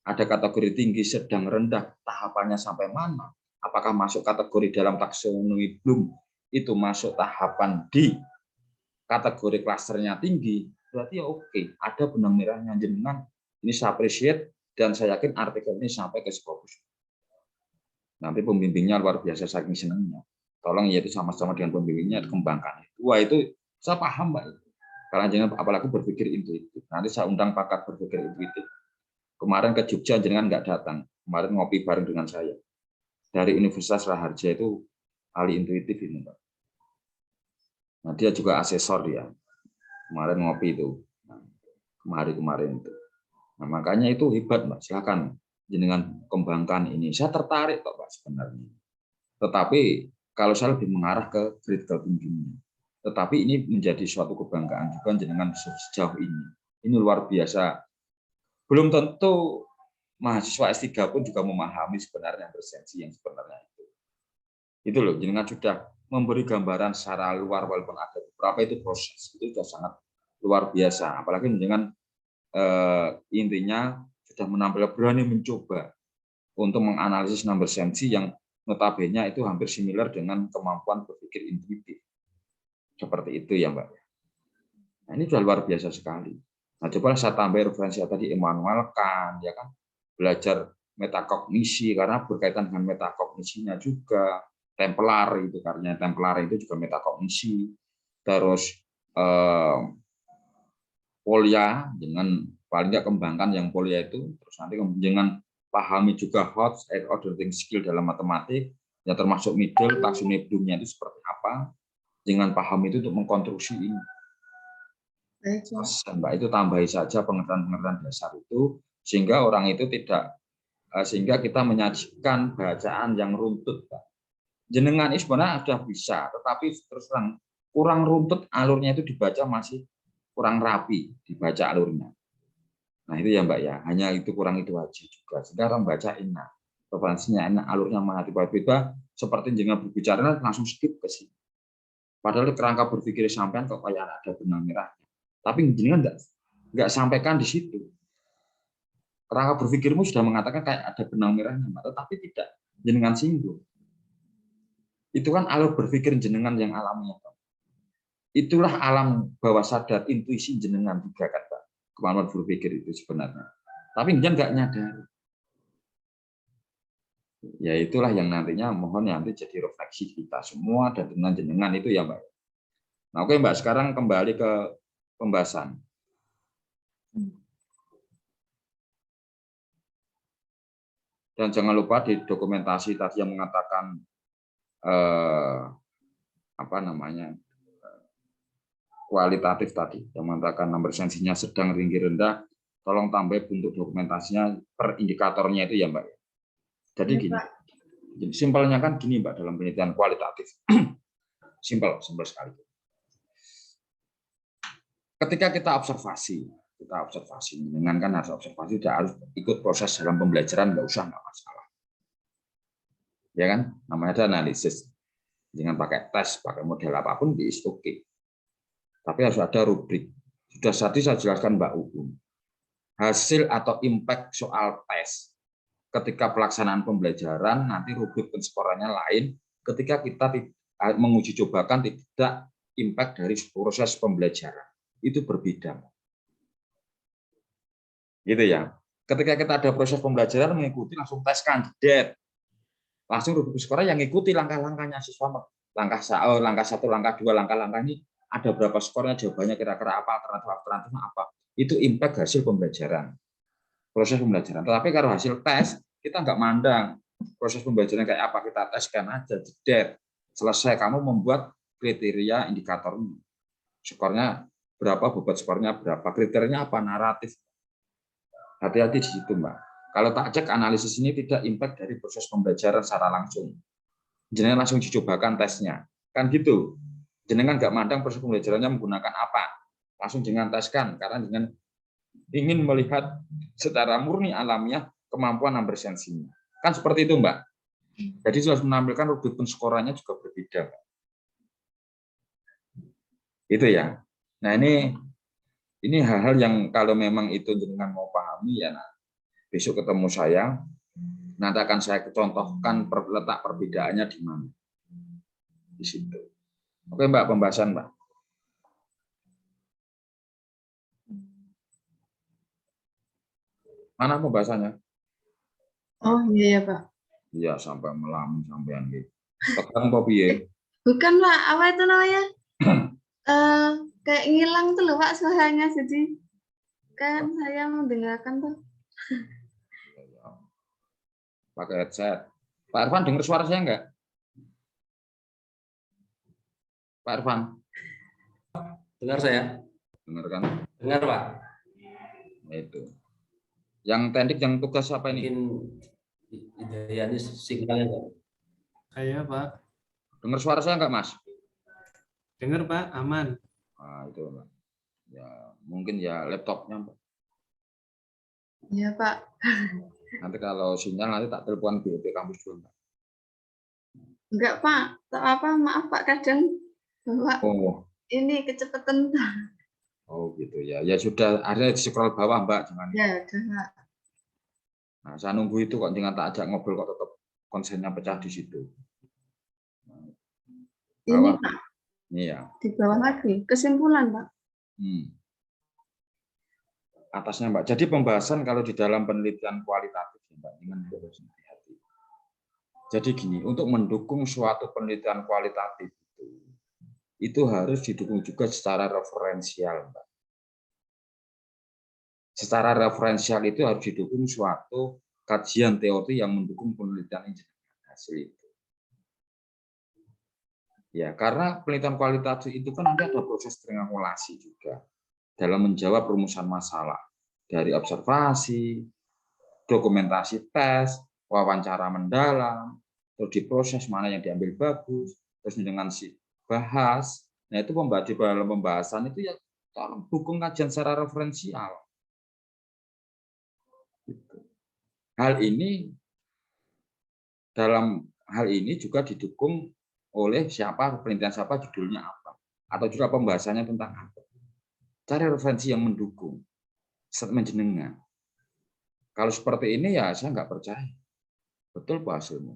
ada kategori tinggi, sedang, rendah, tahapannya sampai mana? Apakah masuk kategori dalam taksonomi Bloom itu masuk tahapan di kategori klasternya tinggi, berarti ya oke, ada benang merahnya jenengan. Ini saya appreciate dan saya yakin artikel ini sampai ke Scopus. Nanti pembimbingnya luar biasa saking senangnya. Tolong ya itu sama-sama dengan pembimbingnya dikembangkan. Wah itu saya paham Mbak. Karena jangan apalagi berpikir intuitif. Nanti saya undang pakar berpikir intuitif. Kemarin ke Jogja jenengan nggak datang. Kemarin ngopi bareng dengan saya. Dari Universitas Raharja itu ahli intuitif ini Mbak. Nah dia juga asesor dia. Kemarin ngopi itu. Nah, kemarin itu. Nah makanya itu hebat Mbak. Silakan jenengan kembangkan ini. Saya tertarik kok Pak sebenarnya. Tetapi kalau saya lebih mengarah ke critical thinking. Tetapi ini menjadi suatu kebanggaan juga jenengan sejauh ini. Ini luar biasa. Belum tentu mahasiswa S3 pun juga memahami sebenarnya bersensi yang sebenarnya itu. Itu loh, jenengan sudah memberi gambaran secara luar walaupun ada beberapa itu proses. Itu sudah sangat luar biasa. Apalagi jenengan intinya sudah menampilkan berani mencoba untuk menganalisis number sensi yang notabene itu hampir similar dengan kemampuan berpikir intuitif. Seperti itu ya Mbak. Nah, ini sudah luar biasa sekali. Nah, coba saya tambah referensi tadi Immanuel Kant, ya kan, belajar metakognisi karena berkaitan dengan metakognisinya juga. Templar itu karena Templar itu juga metakognisi. Terus Polya dengan paling nggak kembangkan yang Polya itu. Terus nanti dengan pahami juga HOTS, order thinking skill dalam matematik, yang termasuk middle, taksonomi Bloomnya itu seperti apa. Dengan paham itu untuk mengkonstruksi ini. Mbak itu tambahi saja pengertian-pengertian dasar itu sehingga orang itu tidak sehingga kita menyajikan bacaan yang runtut Pak. Jenengan ini sebenarnya sudah bisa tetapi terus terang kurang runtut alurnya itu dibaca masih kurang rapi dibaca alurnya. Nah itu ya Mbak ya, hanya itu kurang itu aja juga. Sekarang baca enak, referensinya enak, alurnya mana tiba-tiba seperti jenengan berbicara langsung skip ke sini. Padahal kerangka berpikir sampean kok kayak ada benang merahnya. Tapi jenengan nggak sampaikan di situ. Kerangka berpikirmu sudah mengatakan kayak ada benang merahnya, tetapi tidak jenengan singgung. Itu kan alur berpikir jenengan yang alamiah. Itulah alam bawah sadar, intuisi jenengan juga kan Pak. Kemampuan berpikir itu sebenarnya. Tapi jenengan nggak nyadar. Ya itulah yang nantinya mohon nanti jadi refleksi kita semua dan dengan jenengan itu ya Mbak. Nah, oke Mbak, sekarang kembali ke pembahasan. Dan jangan lupa di dokumentasi tadi yang mengatakan kualitatif tadi, yang mengatakan nomor sensinya sedang, tinggi, rendah, tolong tambah bentuk dokumentasinya per indikatornya itu ya Mbak. Jadi gini, simpelnya kan gini Mbak dalam penelitian kualitatif. Simpel sekali. Ketika kita observasi dengan kan harus observasi, tidak harus ikut proses dalam pembelajaran, nggak masalah. Ya kan, namanya ada analisis. Dengan pakai tes, pakai model apapun, is oke. Tapi harus ada rubrik. Sudah tadi saya jelaskan Mbak Uun. Hasil atau impact soal tes ketika pelaksanaan pembelajaran, nanti rubrik penskorannya lain. Ketika kita menguji cobakan tidak impact dari proses pembelajaran. Itu berbeda. Gitu ya. Ketika kita ada proses pembelajaran mengikuti langsung tes kandidat. Langsung rubrik skor yang ngikuti langkah-langkahnya siswa. Langkah 1, langkah 2, langkah-langkah ini ada berapa skornya, jawabannya kira-kira apa, alternatifnya apa. Itu impact hasil pembelajaran. Proses pembelajaran. Tetapi kalau hasil tes, kita nggak mandang proses pembelajaran kayak apa, kita teskan aja, jeder. Selesai kamu membuat kriteria indikatornya. Skornya berapa, bobot skornya berapa, kriterianya apa, naratif. Hati-hati di situ, Mbak. Kalau tak cek analisis ini tidak impact dari proses pembelajaran secara langsung. Jenengan langsung dicobakan tesnya. Kan gitu. Jenengan nggak mandang proses pembelajarannya menggunakan apa. Langsung jenengan teskan, karena dengan ingin melihat secara murni alamiah kemampuan number sensinya. Kan seperti itu, Mbak. Jadi sudah menampilkan rubrik penskorannya juga berbeda, Mbak. Itu ya. Nah, ini hal-hal yang kalau memang itu jenengan mau pahami ya, nah, besok ketemu saya, nanti akan saya contohkan letak perbedaannya di mana. Di situ. Oke, Mbak, pembahasan, Mbak. Mana pembahasannya? Oh iya ya Pak. Iya, sampai melamun sampean gitu. Tekan apa piye? Bukan Pak, apa itu namanya? Kayak ngilang tuh loh Pak suaranya, jadi kan saya mendengarkan tuh. Pakai headset. Pak Irfan dengar suara saya enggak? Pak Irfan, Dengar saya? dengar kan? Dengar, Pak. Nah, itu. Yang teknik yang tugas apa ini? Mungkin ini signalnya enggak? Saya Pak. Dengar suara saya enggak, Mas? Dengar Pak, aman. Nah, itu, Pak. Ya, mungkin ya laptopnya, Pak. Iya Pak. Nanti kalau sinyal nanti tak telepon BOP kampus dulu, Pak. Enggak Pak, tak apa, maaf Pak kadang Bapak Oh, ini kecepatan. oh gitu ya. Ya sudah, ada di scroll bawah, Mbak, jangan. Ya udah Pak. Nah, saya nunggu itu kok, jangan tak ajak ngobrol kok tetap konsennya pecah di situ. Ini Bawah. Pak, Ini ya. di bawah lagi. Kesimpulan Pak. Atasnya, Mbak. Jadi pembahasan kalau di dalam penelitian kualitatif, Mbak, dengan harus hati-hati. Jadi gini, untuk mendukung suatu penelitian kualitatif itu harus didukung juga secara referensial, Mbak. Secara referensial itu harus didukung suatu kajian teori yang mendukung penelitian hasil itu. Ya, karena penelitian kualitatif itu kan ada proses triangulasi juga dalam menjawab rumusan masalah dari observasi, dokumentasi tes, wawancara mendalam, terus diproses mana yang diambil bagus, terus dengan si bahas. Nah, itu di dalam pembahasan itu ya tolong dukung kajian secara referensial. Dalam hal ini juga didukung oleh siapa, penelitian siapa, judulnya apa, atau juga pembahasannya tentang apa. Cari referensi yang mendukung, statement jenengan. Kalau seperti ini ya saya nggak percaya. Betul Pak hasilnya.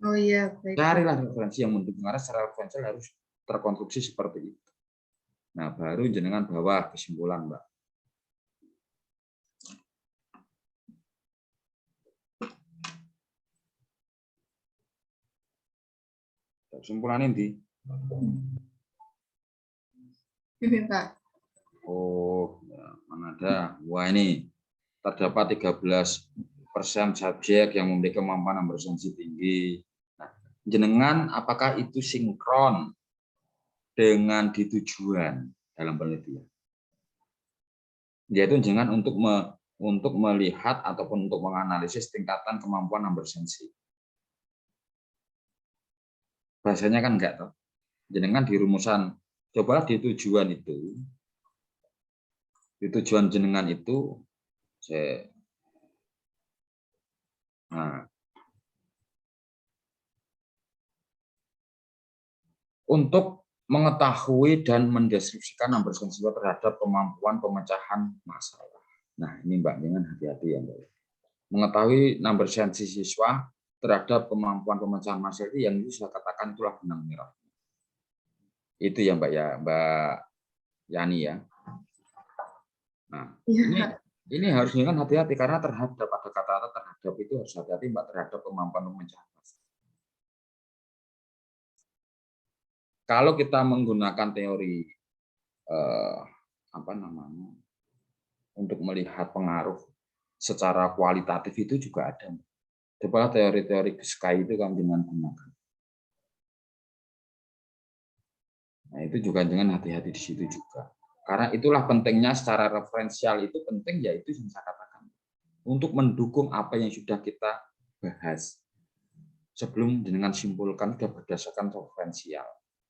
Oh iya, baik. Carilah referensi yang mendukung, karena secara referensial harus terkonstruksi seperti itu. Nah, baru jenengan bawa kesimpulan, Mbak. Kesimpulan ini. Ini Pak. Oh, ya, mana ada. Wah, ini terdapat 13% subjek yang memiliki kemampuan bersensi tinggi. Nah, jenengan apakah itu sinkron dengan di tujuan dalam penelitian? Yaitu jenengan untuk melihat ataupun untuk menganalisis tingkatan kemampuan bersensi. Bahasanya kan enggak toh. Jenengan di rumusan, cobalah di tujuan itu. Di tujuan jenengan itu untuk mengetahui dan mendeskripsikan number sensor terhadap kemampuan pemecahan masalah. Nah, ini Mbak, dengan hati-hati ya Mbak. Mengetahui number sensi siswa terhadap kemampuan pemecahan masalah itu yang saya katakan itulah benang merah. Itu ya Mbak ya, Mbak Yani ya. Nah, ini harus dengan hati-hati karena terhadap ada kata-kata terhadap itu harus hati-hati Mbak terhadap kemampuan pemecahan masalah. Kalau kita menggunakan teori untuk melihat pengaruh secara kualitatif itu juga ada. Coba teori-teori Sky itu kan dengan gunakan. Nah, itu juga dengan hati-hati di situ juga. Karena itulah pentingnya secara referensial itu penting, yaitu yang saya katakan. Untuk mendukung apa yang sudah kita bahas. Sebelum dengan simpulkan sudah berdasarkan referensial.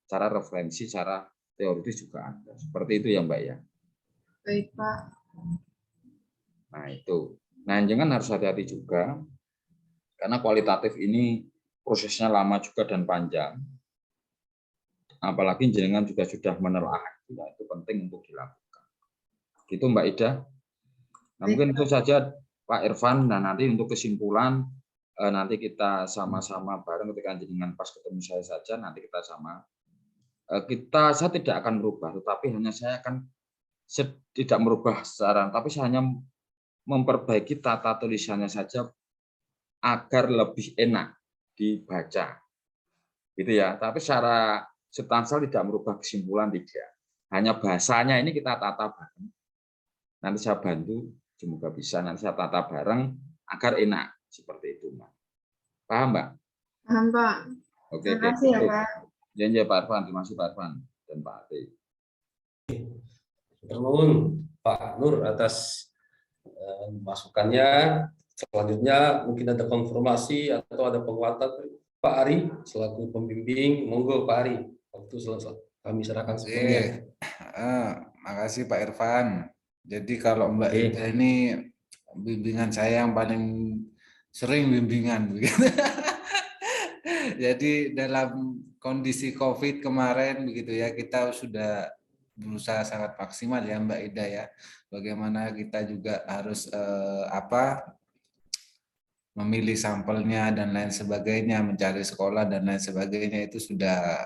Cara referensi, cara teoritis juga ada. Seperti itu ya Mbak ya. Baik Pak. Nah itu. Nah jangan harus hati-hati juga. Karena kualitatif ini prosesnya lama juga dan panjang. Apalagi jenengan juga sudah menelaah, ya, itu penting untuk dilakukan. Gitu Mbak Ida. Nah, mungkin itu saja Pak Irfan. Nah nanti untuk kesimpulan nanti kita sama-sama bareng ketika jenengan pas ketemu saya saja, nanti kita sama. Saya tidak akan merubah, tetapi hanya saya akan tidak merubah secara, tapi saya hanya memperbaiki tata tulisannya saja agar lebih enak dibaca, gitu ya. Tapi secara substansial tidak merubah kesimpulan, tidak. Hanya bahasanya ini kita tata bareng. Nanti saya bantu, semoga bisa. Nanti saya tata bareng agar enak seperti itu, Mbak. Paham, Mbak? Paham Pak. Oke, Terima kasih ya Pak. Ya Pak Irfan, terima kasih Pak Irfan dan Pak Ati. Terima Pak Nur atas masukannya. Selanjutnya mungkin ada konfirmasi atau ada penguatan Pak Ari selaku pembimbing. Monggo Pak Ari, waktu kami serahkan sepenuhnya. Makasih Pak Irfan. Jadi kalau Mbak Ida ini bimbingan saya yang paling sering bimbingan begitu. Jadi dalam kondisi COVID kemarin begitu ya, kita sudah berusaha sangat maksimal ya Mbak Ida ya. Bagaimana kita juga harus memilih sampelnya dan lain sebagainya, mencari sekolah dan lain sebagainya, itu sudah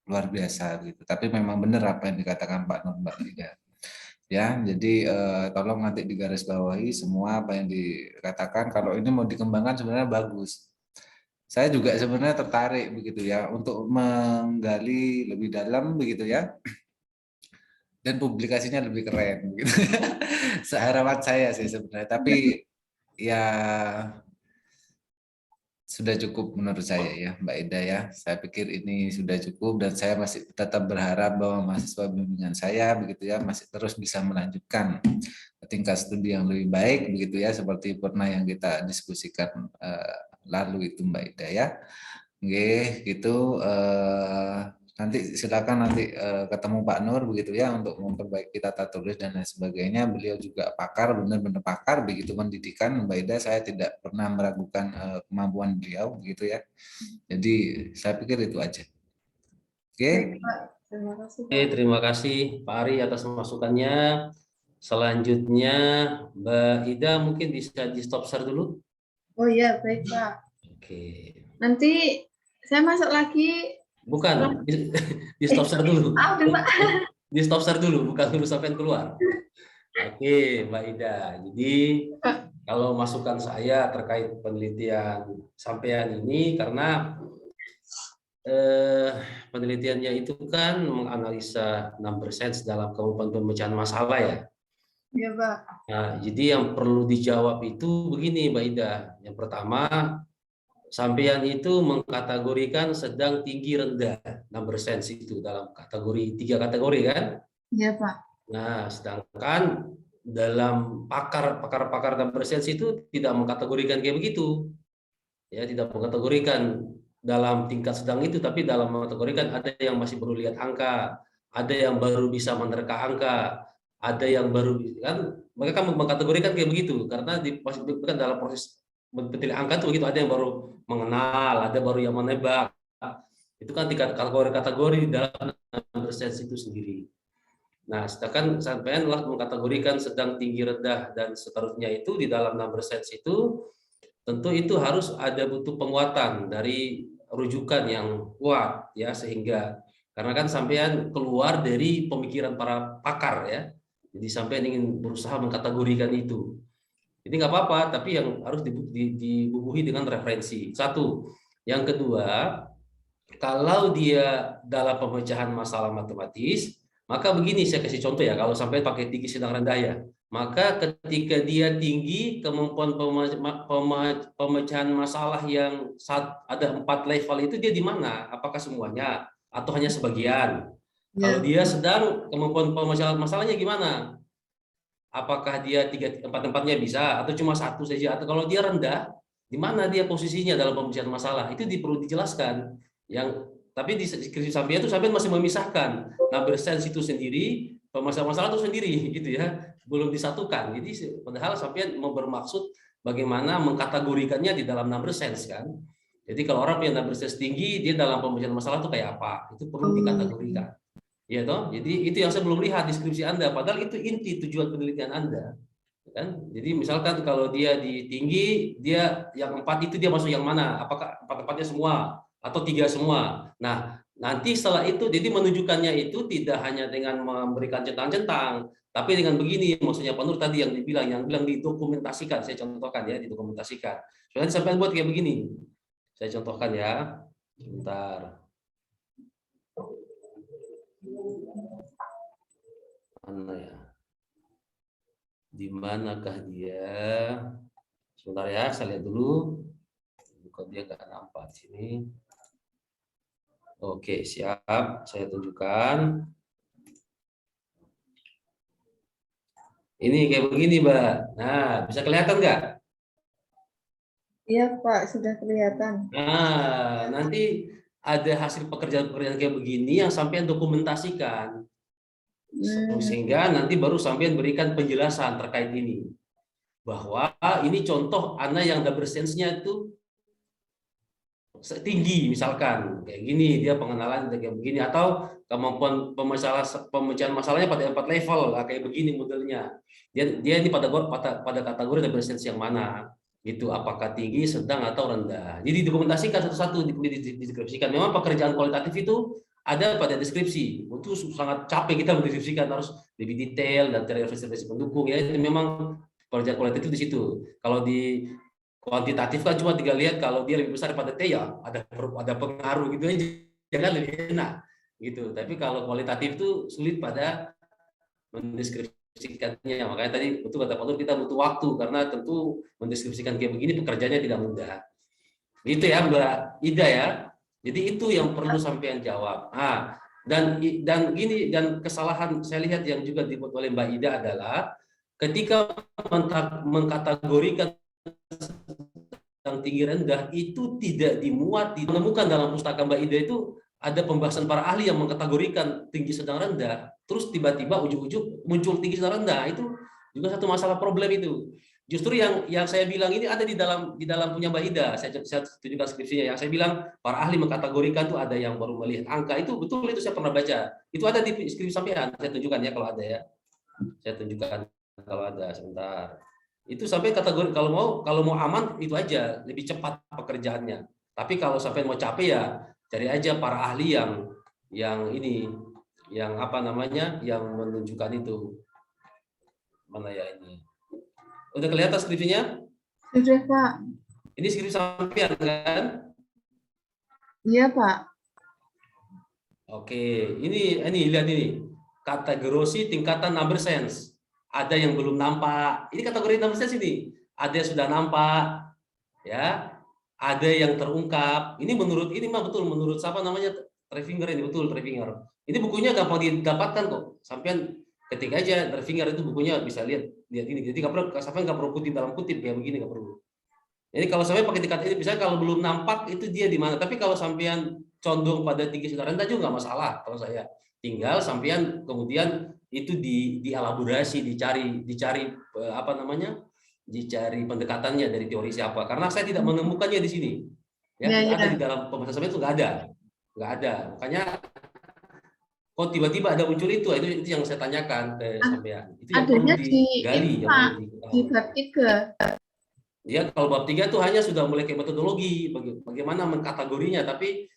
luar biasa gitu. Tapi memang benar apa yang dikatakan Pak Nur, Mbak Ida. Ya, jadi tolong nanti digarisbawahi semua apa yang dikatakan. Kalau ini mau dikembangkan sebenarnya bagus. Saya juga sebenarnya tertarik begitu ya untuk menggali lebih dalam begitu ya. Dan publikasinya lebih keren gitu. Seharapan saya sih sebenarnya, tapi ya sudah cukup menurut saya ya Mbak Ida ya. Saya pikir ini sudah cukup dan saya masih tetap berharap bahwa mahasiswa bimbingan saya begitu ya masih terus bisa melanjutkan ke tingkat studi yang lebih baik begitu ya, seperti pernah yang kita diskusikan lalu itu Mbak Ida ya. Oke, gitu. Nanti silakan nanti ketemu Pak Nur begitu ya untuk memperbaiki tata tulis dan lain sebagainya. Beliau juga pakar, benar-benar pakar begitu pendidikan. Mbak Ida, saya tidak pernah meragukan kemampuan beliau begitu ya. Jadi saya pikir itu aja. Oke. Terima kasih. Oke, terima kasih Pak Ari atas masukannya. Selanjutnya Mbak Ida mungkin bisa di stop share dulu. Oh iya, baik Pak. Oke. Nanti saya masuk lagi. Bukan, di stop share dulu. Di stop share dulu, bukan dulu sampai keluar. Oke, Mbak Ida. Jadi kalau masukan saya terkait penelitian sampean ini, karena penelitiannya itu kan menganalisa number sense dalam kemampuan pemecahan masalah ya. Iya Pak. Nah, jadi yang perlu dijawab itu begini, Mbak Ida. Yang pertama, sampean itu mengkategorikan sedang, tinggi, rendah number sense itu dalam kategori 3 kategori kan? Iya Pak. Nah, sedangkan dalam pakar number sense itu tidak mengkategorikan kayak begitu. Ya, tidak mengkategorikan dalam tingkat sedang itu, tapi dalam mengkategorikan ada yang masih perlu lihat angka, ada yang baru bisa menerka angka, ada yang baru kan mereka mengkategorikan kayak begitu karena bukan dalam proses penilaian angka itu begitu, ada yang baru mengenal, ada baru yang menebak. Itu kan kategori-kategori di dalam number sense itu sendiri. Nah, sedangkan sampean telah mengkategorikan sedang, tinggi, rendah, dan seterusnya itu di dalam number sense itu, tentu itu harus ada butuh penguatan dari rujukan yang kuat ya, sehingga karena kan sampean keluar dari pemikiran para pakar ya, jadi sampean ingin berusaha mengkategorikan itu. Jadi nggak apa-apa, tapi yang harus dibubuhi dengan referensi. Satu. Yang kedua, kalau dia dalam pemecahan masalah matematis, maka begini saya kasih contoh ya, kalau sampai pakai tinggi, sedang, rendah ya. Maka ketika dia tinggi, kemampuan pemecahan masalah yang ada 4 level itu dia di mana? Apakah semuanya atau hanya sebagian? Kalau dia sedang, kemampuan pemecahan masalahnya gimana? Apakah dia 4-4-nya bisa atau cuma 1 saja? Atau kalau dia rendah, di mana dia posisinya dalam pemecahan masalah? Itu perlu dijelaskan. Tapi di skripsi sampean itu sampean masih memisahkan number sense itu sendiri, masalah itu sendiri gitu ya, belum disatukan. Jadi padahal sampean mau bermaksud bagaimana mengkategorikannya di dalam number sense kan. Jadi kalau orang punya number sense tinggi, dia dalam pemecahan masalah itu kayak apa? Itu perlu dikategorikan. Ya toh? Jadi itu yang saya belum lihat di skripsi Anda, padahal itu inti tujuan penelitian Anda. Kan? Jadi misalkan kalau dia di tinggi, dia yang 4 itu dia masuk yang mana? Apakah 4-4-nya semua atau 3 semua? Nah, nanti setelah itu jadi menunjukkannya itu tidak hanya dengan memberikan centang-centang, tapi dengan begini, maksudnya Pak Nur tadi yang bilang didokumentasikan. Saya contohkan ya, didokumentasikan. Soalnya sampai buat kayak begini. Saya contohkan ya. Sebentar. Mana ya? Di manakah dia? Sebentar ya, saya lihat dulu. Kok dia nggak nampak di sini? Oke, siap. Saya tunjukkan. Ini kayak begini, Mbak. Nah, bisa kelihatan nggak? Iya, Pak, sudah kelihatan. Nah, nanti ada hasil pekerjaan-pekerjaan kayak begini yang sampean dokumentasikan. Sehingga nanti baru sampean berikan penjelasan terkait ini. Bahwa ini contoh Anda yang double sense-nya itu tinggi, misalkan kayak gini, dia pengenalan kayak begini, atau kemampuan pemecahan masalahnya pada 4 level kayak begini modelnya. Dia ini pada kategori double sense yang mana? Itu apakah tinggi, sedang, atau rendah. Jadi dokumentasikan satu-satu, dideskripsikan. Memang pekerjaan kualitatif itu ada pada deskripsi. Itu sangat capek kita mendeskripsikan, harus lebih detail dan referensi pendukung ya. Itu memang pekerjaan kualitatif di situ. Kalau di kuantitatif kan cuma tinggal lihat kalau dia lebih besar daripada T ya ada pengaruh gitu aja, jangan lebih enak gitu. Tapi kalau kualitatif itu sulit pada mendeskripsikannya. Makanya tadi betul kata Pak Nur, kita butuh waktu karena tentu mendeskripsikan kayak begini pekerjaannya tidak mudah. Itu ya Mbak Ida ya. Jadi itu yang perlu sampean jawab. Dan kesalahan saya lihat yang juga dibuat oleh Mbak Ida adalah ketika mengkategorikan yang tinggi rendah itu tidak ditemukan dalam pustaka Mbak Ida. Itu ada pembahasan para ahli yang mengkategorikan tinggi, sedang, rendah, terus tiba-tiba ujung-ujung muncul tinggi, sedang, rendah. Itu juga satu masalah problem itu. Justru yang saya bilang ini ada di dalam punya Mbak Ida. Saya tunjukkan skripsinya. Yang saya bilang para ahli mengkategorikan tuh ada yang baru melihat angka, itu betul, itu saya pernah baca. Itu ada di skripsi sampean. Saya tunjukkan ya kalau ada ya. Saya tunjukkan kalau ada, sebentar. Itu sampai kategori kalau mau aman itu aja, lebih cepat pekerjaannya. Tapi kalau sampai mau capek ya cari aja para ahli yang ini, yang apa namanya, yang menunjukkan itu. Mana ya ini? Udah kelihatan skripsinya? Sudah, Pak. Ini skripsi sampean kan? Iya, Pak. Oke, ini lihat ini. Kategori tingkatan number sense. Ada yang belum nampak. Ini kategori number sense ini. Ada yang sudah nampak, ya. Ada yang terungkap. Ini menurut siapa namanya, Trevinger ini, betul Trevinger. Ini bukunya gampang didapatkan kok. Sampean ketik aja Trevinger, itu bukunya bisa lihat ini. Jadi sampai nggak perlu kutip dalam kutip kayak begini, nggak perlu. Jadi kalau sampai pakai tingkat ini, misalnya kalau belum nampak itu dia di mana. Tapi kalau sampean condong pada tinggi, sedang, rendah juga nggak masalah kalau saya. Tinggal sampean kemudian itu dielaborasi, dicari apa namanya, dicari pendekatannya dari teori siapa. Karena saya tidak menemukannya di sini. Ya, ada di dalam pembahasan sampean itu nggak ada. nggak ada. Makanya kok tiba-tiba ada muncul itu yang saya tanyakan ke sampean. Itu yang perlu Adanya di digali, ini yang perlu Pak, di diketahui. bab 3. Ya kalau bab 3 itu hanya sudah mulai ke metodologi, bagaimana mengkategorinya, tapi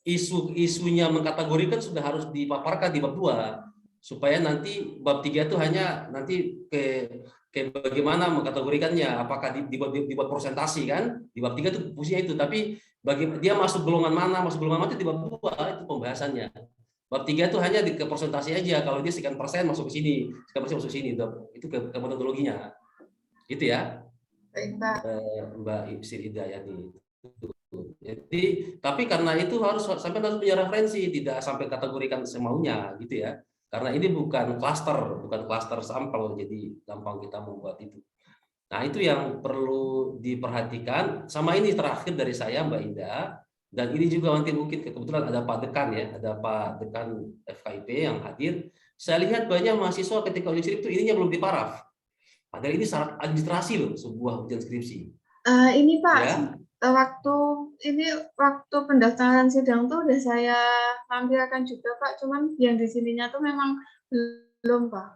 isu-isunya mengkategorikan sudah harus dipaparkan di bab 2 supaya nanti bab 3 itu hanya nanti ke bagaimana mengkategorikannya, apakah dibuat presentasi kan, di bab 3 itu fungsinya itu, tapi dia masuk golongan mana itu di bab 2 itu pembahasannya. Bab 3 itu hanya ke presentasi aja, kalau dia sekian persen masuk ke sini, sekian persen masuk ke sini, itu ke metodologinya. Gitu ya. Baik, Pak. Mbak Sri Hidayati. Jadi, tapi karena itu sampai harus punya referensi, tidak sampai kategorikan semaunya, gitu ya. Karena ini bukan klaster sampel, jadi gampang kita membuat itu. Nah, itu yang perlu diperhatikan. Sama ini terakhir dari saya, Mbak Indah, dan ini juga nanti mungkin kebetulan ada Pak Dekan ya, ada Pak Dekan FKIP yang hadir. Saya lihat banyak mahasiswa ketika ujian skripsi itu ininya belum diparaf. Padahal ini syarat administrasi loh, sebuah ujian skripsi. Ini Pak, Ya. waktu pendaftaran sidang tuh udah saya tampilkan juga Pak, cuman yang di sininya tuh memang belum Pak.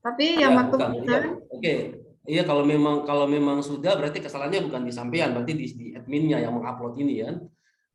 Tapi yang Ya, waktu bukan. Ya, pendaftaran, oke. Iya, kalau memang sudah berarti kesalahannya bukan di sampean, berarti di adminnya yang mengupload ini kan.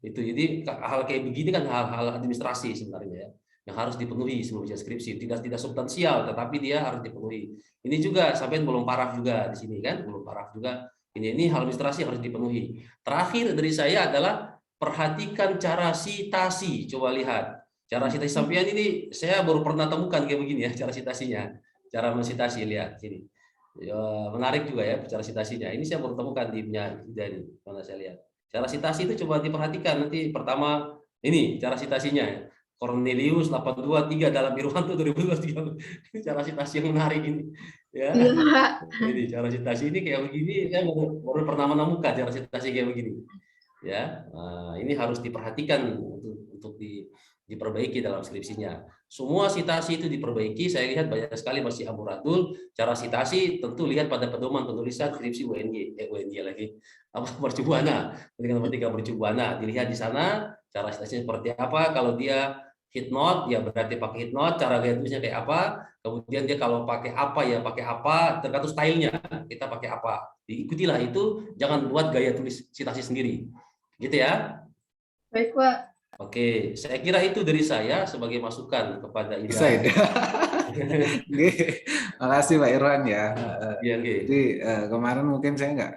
Itu jadi hal kayak begini kan hal-hal administrasi sebenarnya ya, yang harus dipenuhi sebelum ujian skripsi. Tidak substansial, tetapi dia harus dipenuhi. Ini juga sampean belum paraf juga di sini kan, belum paraf juga. Ini hal administrasi harus dipenuhi. Terakhir dari saya adalah perhatikan cara sitasi. Coba lihat cara sitasi sampean ini, saya baru pernah temukan kayak begini ya cara sitasinya. Cara mensitasi, lihat sini. Ya, menarik juga ya cara sitasinya. Ini saya baru temukan di dari mana saya lihat. Cara sitasi itu coba diperhatikan nanti. Pertama ini cara sitasinya. Cornelius 823 dalam Irwanto 2023. Ini cara sitasi yang menarik ini. Ya. iya Pak. Ini cara sitasi ini kayak begini, saya baru pernah menemukan cara sitasi kayak begini. Ya, nah, ini harus diperhatikan untuk diperbaiki dalam skripsinya. Semua sitasi itu diperbaiki. Saya lihat banyak sekali masih amburadul. Cara sitasi tentu lihat pada pedoman penulisan skripsi UNY lagi apa mercubuana, dengan tiga mercubuana. Dilihat di sana cara sitasinya seperti apa. Kalau dia hit note ya berarti pakai hit note. Cara gaya tulisnya kayak apa. Kemudian dia kalau pakai apa ya pakai apa. Tergantung stylenya kita pakai apa. Diikutilah itu. Jangan buat gaya tulis sitasi sendiri. Gitu ya. Baik Pak. Oke, saya kira itu dari saya sebagai masukan kepada Bisa Ida. itu. Makasih Pak Irwan ya. Iya, Jadi kemarin mungkin saya nggak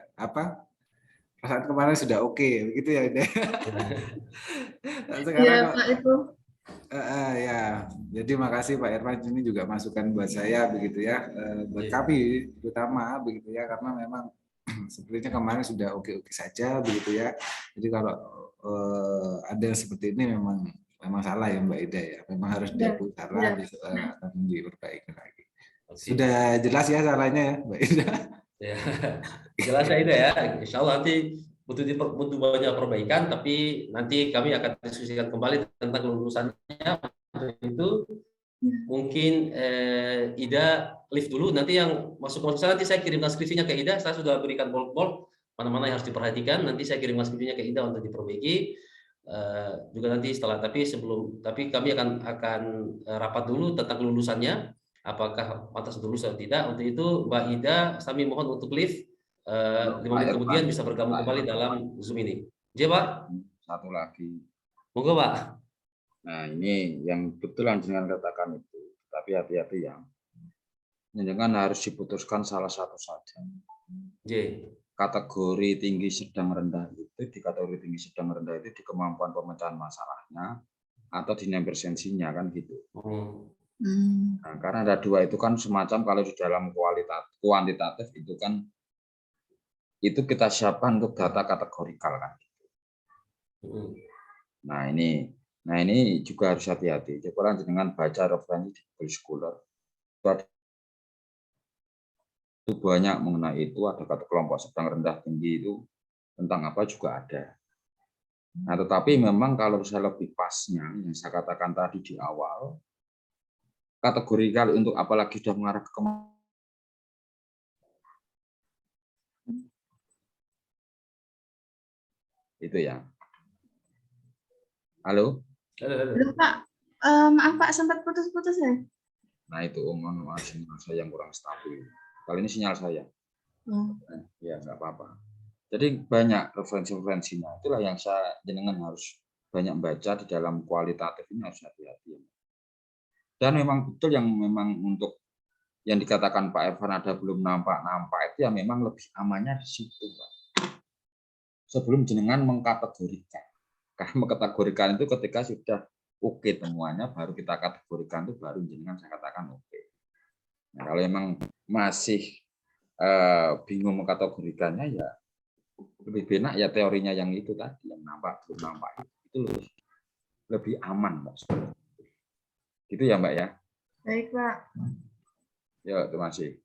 perasaan kemarin sudah oke, begitu ya Ida. Dan Iya sekarang Pak itu. ya, jadi makasih Pak Irwan, ini juga masukan buat saya begitu ya, buat Iya. kami terutama begitu ya, karena memang sepertinya kemarin sudah oke-oke saja begitu ya. Jadi kalau ada yang seperti ini memang salah ya Mbak Ida ya, memang harus diakui salah, akan diperbaiki lagi. Oke. Sudah jelas ya salahnya ya Mbak Ida. Ya. Jelas ya Ida ya. Insya Allah nanti butuh banyak perbaikan, tapi nanti kami akan diskusikan kembali tentang kelulusannya. Itu mungkin Ida lift dulu. Nanti yang masuk nanti saya kirimkan skripsinya ke Ida. Saya sudah berikan bold mana-mana yang harus diperhatikan. Nanti saya kirimkan skripsinya ke Ida untuk diperbaiki. Juga nanti tapi kami akan rapat dulu tentang kelulusannya, apakah pantas lulus atau tidak. Untuk itu Mbak Ida, kami mohon untuk lift 5 menit kemudian bisa bergabung kembali dalam Zoom ini. Ya Pak. Satu lagi. Monggo Pak. Nah ini yang betul yang dengan katakan itu, tapi hati-hati ya. Jangan harus diputuskan salah satu saja. Kategori tinggi sedang rendah itu, di kategori tinggi sedang rendah itu di kemampuan pemecahan masalahnya atau di nebersensinya kan gitu. Nah, karena ada dua itu kan semacam kalau di dalam kuantitatif itu kan itu kita siapkan untuk data kategorikal kan. Nah ini juga harus hati-hati. Coba dengan baca referensi di Google Scholar itu banyak mengenai itu, ada kata kelompok sedang rendah tinggi itu tentang apa juga ada. Nah tetapi memang kalau saya lebih pasnya yang saya katakan tadi di awal, kategorikal untuk apalagi sudah mengarah ke itu ya. Halo? Belum, Pak. Maaf, Pak, sempat putus-putus ya? Nah itu mohon maaf, sinyal saya yang kurang stabil. Kali ini sinyal saya. Ya nggak apa-apa. Jadi banyak referensi-referensinya. Itulah yang saya jenengan harus banyak baca di dalam kualitatif ini, harus hati-hati. Dan memang betul yang memang untuk yang dikatakan Pak Evan ada belum nampak itu ya memang lebih amannya di situ, Pak. Sebelum jenengan mengkategorikan. Karena mengkategorikan itu ketika sudah oke temuannya, baru kita kategorikan, itu baru jenengan saya katakan oke. Nah, kalau memang masih bingung mengkategorikannya, ya lebih enak ya teorinya yang itu tadi, yang nampak belum nampak itu lebih aman, Mbak. Gitu ya, Mbak ya. Baik, Pak. Ya, terima kasih.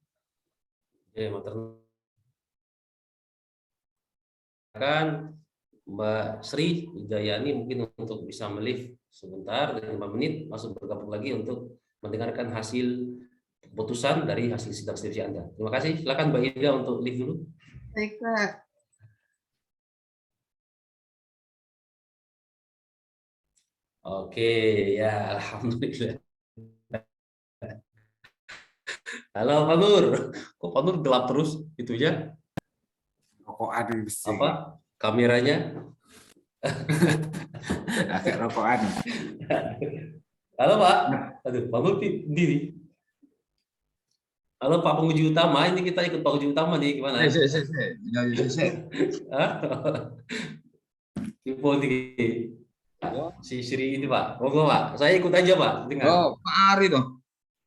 Kan Mbak Sri Widayani mungkin untuk bisa melift sebentar, 5 menit masuk bergabung lagi untuk mendengarkan hasil keputusan dari hasil sidang skripsi Anda. Terima kasih. Silakan Mbak Ida untuk lift dulu. Baik, Pak. Oke, ya alhamdulillah. Halo Pak Nur. Kok Pak Nur gelap terus itunya? Rokokan sih. Apa? Kameranya? Agak rokokan. Halo Pak. Aduh, Pak Nur sendiri. Halo Pak Penguji Utama, ini kita ikut Pak Penguji Utama nih, gimana? Info nih. Si Sri ini Pak. Monggo Pak. Saya ikut aja Pak. Dengar. Oh, Pak Ari dong.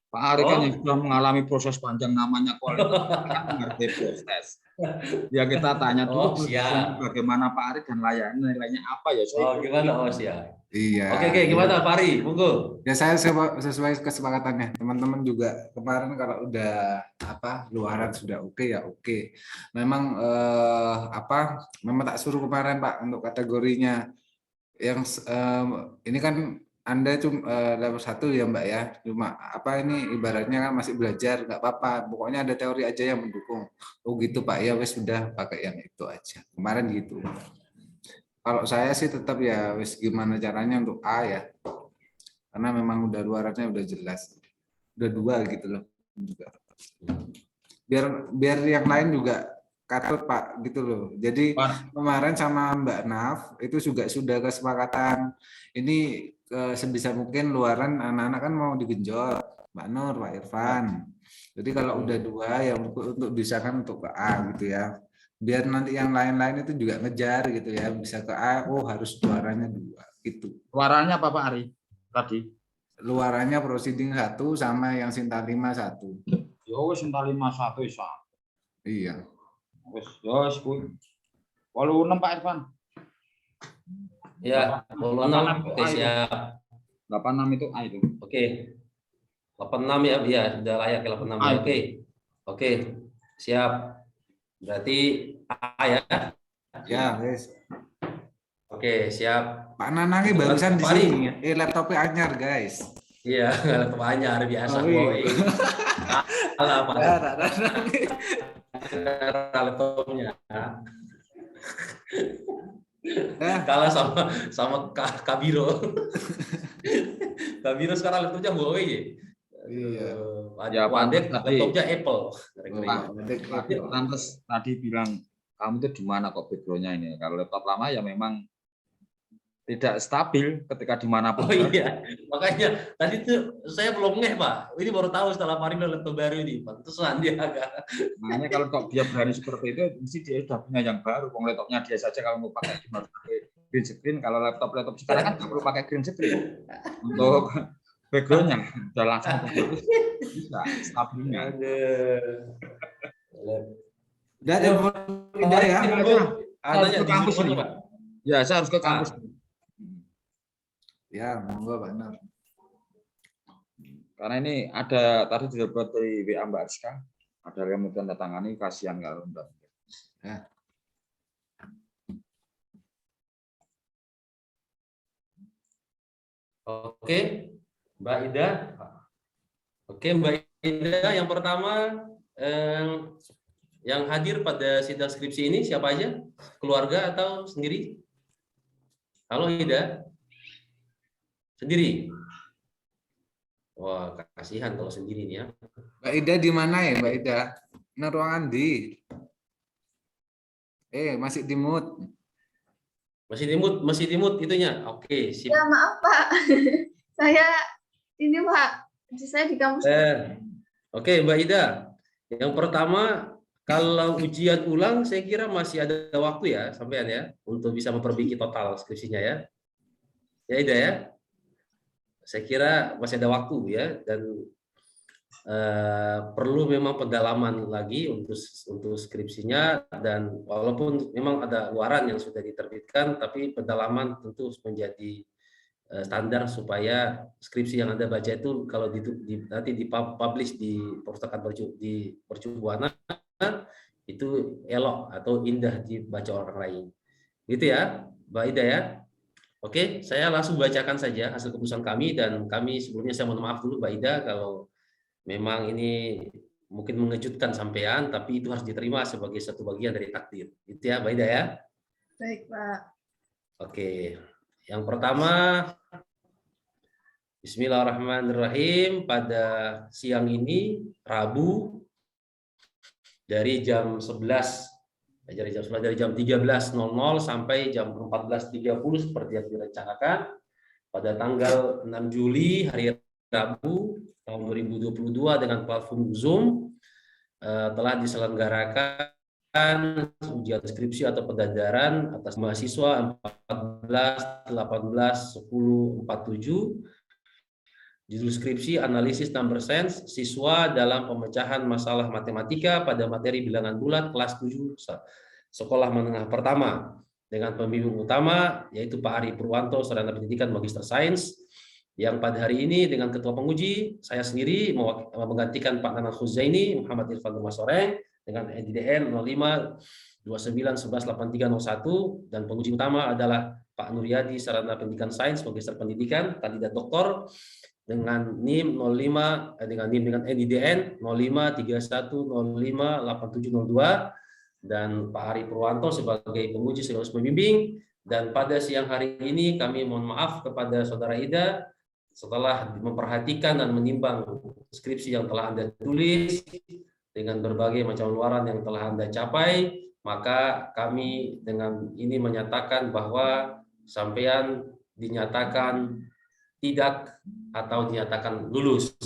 Pak Ari kan yang sudah mengalami proses panjang namanya kualitas, kan mengerti proses. Ya kita tanya dulu bagaimana Pak Ari dan nilainya apa ya. Oh gimana Oh siap. Iya. Oke, gimana Pak Ari? Monggo. Ya saya sesuai kesepakatannya. Teman-teman juga kemarin kalau udah luaran sudah oke ya oke. Memang memang tak suruh kemarin Pak untuk kategorinya yang ini kan Anda cuma level 1 ya Mbak ya. Cuma ini ibaratnya kan masih belajar, nggak apa-apa. Pokoknya ada teori aja yang mendukung. Oh gitu Pak, ya wes sudah pakai yang itu aja. Kemarin gitu. Kalau saya sih tetap ya wes gimana caranya untuk A ya. Karena memang udah luarannya udah jelas. Udah 2 gitu loh juga. Biar yang lain juga katut Pak gitu loh. Jadi kemarin sama Mbak Naf itu juga sudah kesepakatan ini sebisa mungkin luaran anak-anak kan mau digenjot Mbak Nur, Pak Irfan. Jadi kalau udah 2 yang untuk bisa kan untuk ke A gitu ya. Biar nanti yang lain-lain itu juga ngejar gitu ya, bisa ke A, harus luarannya 2 gitu. Luarannya apa Pak Ari tadi? Luarannya proceeding 1 sama yang Sinta 5 1. Yo Sinta 5 1 isa. Iya. Wes, kuwi. 86 Pak Irfan. Ya, 86. Oke, siap. 86 itu A itu. Oke. 86 ya, sudah layak ya 86. Ya. Oke. Siap. Berarti A ya. Ya, guys. Oke, siap. Pak Nanangi barusan di sini. Laptopnya anyar, guys. Iya, laptop anyar biasa. Salah, Pak. Laptopnya. Kalah sama Kabiro. Kabiro sekarang laptopnya Huawei ya. Iya. Ya, laptopnya Apple. Lantas tadi bilang kamu tuh di mana kok background-nya ini? Kalau laptop lama ya memang tidak stabil ketika dimanapun. Oh iya, makanya tadi tuh saya belum ngeh Pak. Ini baru tahu setelah Pak Rino laptop baru ini. Pantesan dia agak. Makanya kalau kok dia berani seperti itu, mesti dia sudah punya yang baru. Laptopnya dia saja kalau mau pakai cuma green screen. Kalau laptop sekarang kan nggak perlu pakai green screen untuk background-nya udah langsung bisa stabilnya. Udah ya. Harus ke kampus ini Pak. Ya, saya harus ke kampus. Ya, monggo Pak Nur. Karena ini ada tadi didapat dari WA Mbak Rizka, ada yang mau tanda tangani, kasihan kalau Mbak. Ya. Oke, Mbak Ida. Oke, Mbak Ida, yang pertama yang hadir pada sidang skripsi ini siapa aja? Keluarga atau sendiri? Halo Ida. Sendiri? Wah, kasihan kalau sendiri nih ya. Mbak Ida di mana ya, Mbak Ida? Nah, ruangan di. Masih di mood. Masih di mood itunya. Oke, sip. Ya maaf Pak, saya ini Pak, saya di kampus. Oke, Mbak Ida. Yang pertama, kalau ujian ulang, saya kira masih ada waktu ya, sampean ya, untuk bisa memperbaiki total skripsinya ya. Ya Ida ya. Saya kira masih ada waktu ya, dan perlu memang pendalaman lagi untuk skripsinya, dan walaupun memang ada luaran yang sudah diterbitkan, tapi pendalaman tentu menjadi standar supaya skripsi yang Anda baca itu kalau nanti dipublish di perpustakaan di Mercu Buana itu elok atau indah dibaca orang lain. Gitu ya, Mbak Ida ya. Oke, saya langsung bacakan saja hasil keputusan kami, dan kami sebelumnya saya mohon maaf dulu Mbak Ida kalau memang ini mungkin mengejutkan sampean, tapi itu harus diterima sebagai satu bagian dari takdir. Itu ya, Mbak Ida ya. Baik, Pak. Oke. Yang pertama, Bismillahirrahmanirrahim, pada siang ini Rabu dari jam 11 dari jam 13.00 sampai jam 14.30 seperti yang direncanakan pada tanggal 6 Juli hari Rabu tahun 2022 dengan platform Zoom telah diselenggarakan ujian skripsi atau pendadaran atas mahasiswa 14, 18, 10, 47. Judul skripsi analisis number sense siswa dalam pemecahan masalah matematika pada materi bilangan bulat kelas 7 sekolah menengah pertama, dengan pembimbing utama yaitu Pak Ari Purwanto, Sarjana Pendidikan Magister Sains, yang pada hari ini dengan ketua penguji saya sendiri menggantikan Pak Nanan Huzaini Muhammad Irfan Soreng dengan NDDN 05 29118301, dan penguji utama adalah Pak Nuryadi, Sarjana Pendidikan Sains Magister Pendidikan kandidat doktor dengan NIM 05 dengan NDDN 0531058702, dan Pak Ari Purwanto sebagai penguji sekaligus pembimbing. Dan pada siang hari ini kami mohon maaf kepada Saudara Ida setelah memperhatikan dan menimbang skripsi yang telah Anda tulis dengan berbagai macam luaran yang telah Anda capai, maka kami dengan ini menyatakan bahwa sampean dinyatakan tidak atau dinyatakan lulus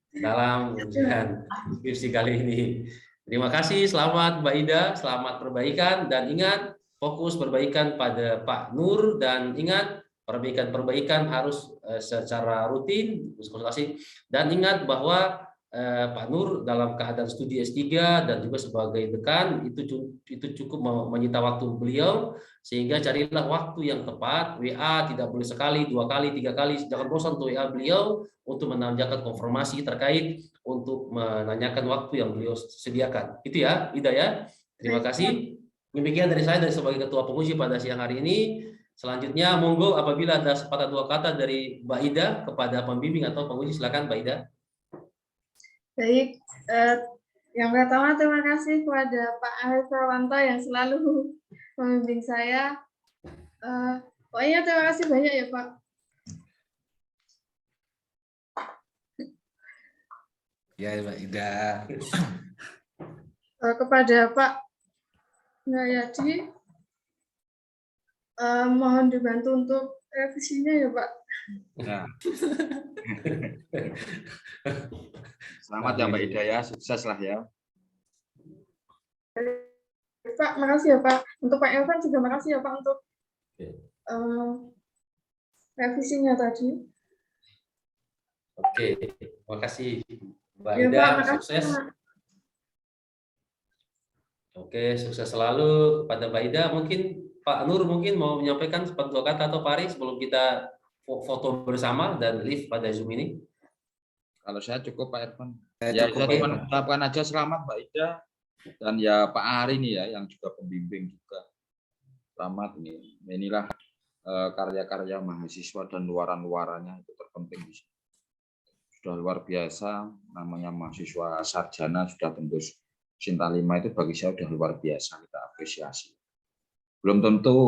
dalam ujian skripsi kali ini. Terima kasih, selamat Mbak Ida, selamat perbaikan, dan ingat fokus perbaikan pada Pak Nur, dan ingat perbaikan harus secara rutin konsultasi, dan ingat bahwa Pak Nur dalam keadaan studi S3 dan juga sebagai dekan itu cukup menyita waktu beliau, sehingga carilah waktu yang tepat. WA tidak boleh sekali, 2 kali, 3 kali, jangan bosan untuk WA beliau untuk menanyakan konfirmasi terkait untuk menanyakan waktu yang beliau sediakan. Itu ya, Ida ya. Terima kasih. Demikian dari saya sebagai ketua penguji pada siang hari ini. Selanjutnya monggo apabila ada sepatah dua kata dari Mbak Ida kepada pembimbing atau penguji, silakan Mbak Ida. Baik, yang pertama terima kasih kepada Pak Ari Purwanto yang selalu membimbing saya. Pokoknya terima kasih banyak ya Pak. Ya Mbak Ida. Kepada Pak Nuryadi, mohon dibantu untuk revisinya ya Pak. Ya. Selamat ya Mbak Ida ya, sukses lah ya. Pak, makasih ya Pak. Untuk Pak Elvan juga makasih ya Pak untuk revisinya tadi. Oke, terima kasih Mbak Ya, Ida, Pak, sukses. Pak. Oke, sukses selalu kepada Mbak Ida. Mungkin Pak Nur mungkin mau menyampaikan sepatah dua kata atau Pak Ari sebelum kita foto bersama dan live pada Zoom ini. Kalau saya cukup Pak Irfan. Saya Ya, cukup, saya cuma ucapkan aja selamat Mbak Ida, dan ya Pak Ari nih ya yang juga pembimbing juga. Selamat nih. Inilah karya-karya mahasiswa dan luaran-luarannya itu terpenting di sini. Sudah luar biasa, namanya mahasiswa sarjana sudah tembus Sinta 5 itu bagi saya sudah luar biasa, kita apresiasi. Belum tentu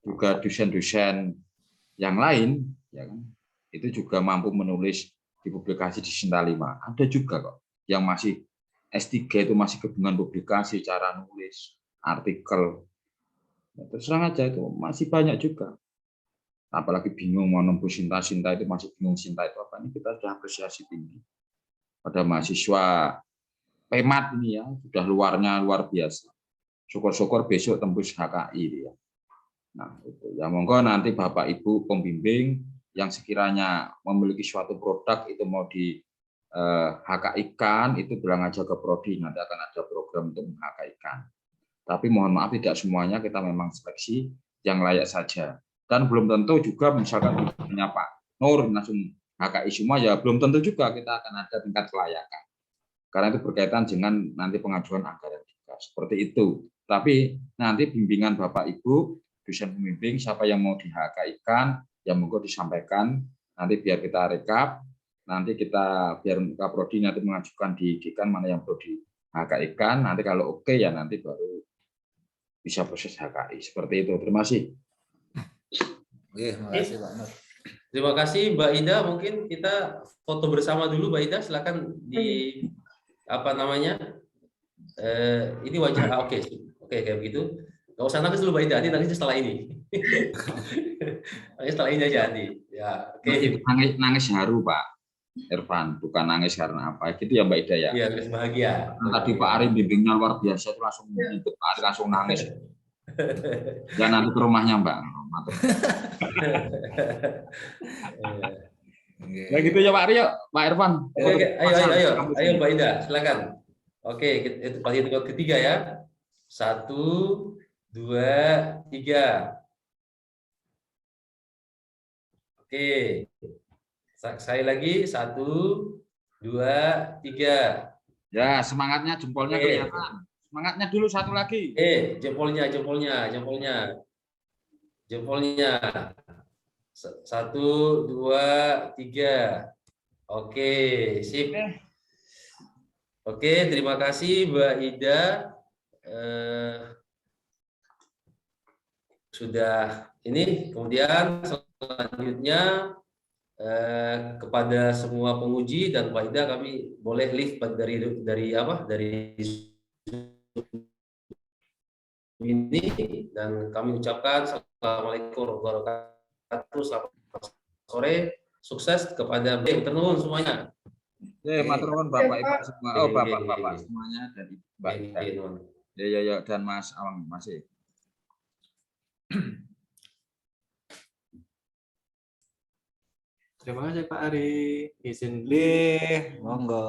juga dosen-dosen yang lain, ya kan, itu juga mampu menulis dipublikasi di Sinta 5. Ada juga kok yang masih S3 itu masih kebingungan publikasi, cara nulis artikel. Ya, terserah aja, itu masih banyak juga. Apalagi bingung mau nembus Sinta itu, masih bingung Sinta itu apa, ini kita sudah apresiasi tinggi pada mahasiswa PEMAT ini ya, sudah luarnya luar biasa. Syukur-syukur besok tembus HKI ya. Nah, itu ya, monggo nanti Bapak Ibu pembimbing yang sekiranya memiliki suatu produk itu mau di HKI-kan, itu bilang aja ke prodi, nanti akan ada program untuk meng-HKI-kan. Tapi mohon maaf tidak semuanya kita memang seleksi yang layak saja. Dan belum tentu juga misalkan punya Pak Nur langsung HKI semua, ya belum tentu juga kita akan ada tingkat kelayakan. Karena itu berkaitan dengan nanti pengajuan anggaran juga. Seperti itu. Tapi nanti bimbingan Bapak Ibu, dosen pembimbing, siapa yang mau di HKI-kan, ya monggo disampaikan, nanti biar kita rekap, nanti kita biar Kaprodi nanti mengajukan di dekan mana yang perlu di HKI-kan, nanti kalau oke ya nanti baru bisa proses HKI. Seperti itu. Terima kasih. Oke, makasih Pak Nur. Terima kasih Mbak Ida. Mungkin kita foto bersama dulu Mbak Ida. Silakan di apa namanya? Ini wajah. Oke, kayak begitu. Gak usah nangis dulu Mbak Ida. Nanti nangis setelah ini. Nangis setelah ini aja nanti. Ya, oke. Nangis haru Pak Irfan, bukan nangis karena apa gitu ya Mbak Ida ya. Iya, nangis bahagia. Tadi Pak Ari bimbingnya luar biasa, itu langsung ikut Pak Ari langsung nangis. Ya nanti ke rumahnya Mbak. Ya gitu ya Pak Ari, yuk Pak Irfan. Oke, ayo Mbak Ida, silakan. Oke, itu pagi ketiga ya. 1, 2, 3. Oke. Saya lagi 1, 2, 3. Ya, semangatnya jempolnya kelihatan. Semangatnya dulu satu lagi. Jempolnya. 1, 2, 3. Oke, sip. Oke, terima kasih Mbak Ida. Sudah ini, kemudian selanjutnya kepada semua penguji dan Pak Ida, kami boleh lift dari ini, dan kami ucapkan assalamualaikum warahmatullahi wabarakatuh, selamat sore, sukses kepada tenun semuanya. Matur nuwun Bapak Ibu semua. Oh Bapak semuanya dan Mbak Ida. Ya dan Mas Awang masih. Terima kasih Pak Ari. Izin beli. Monggo.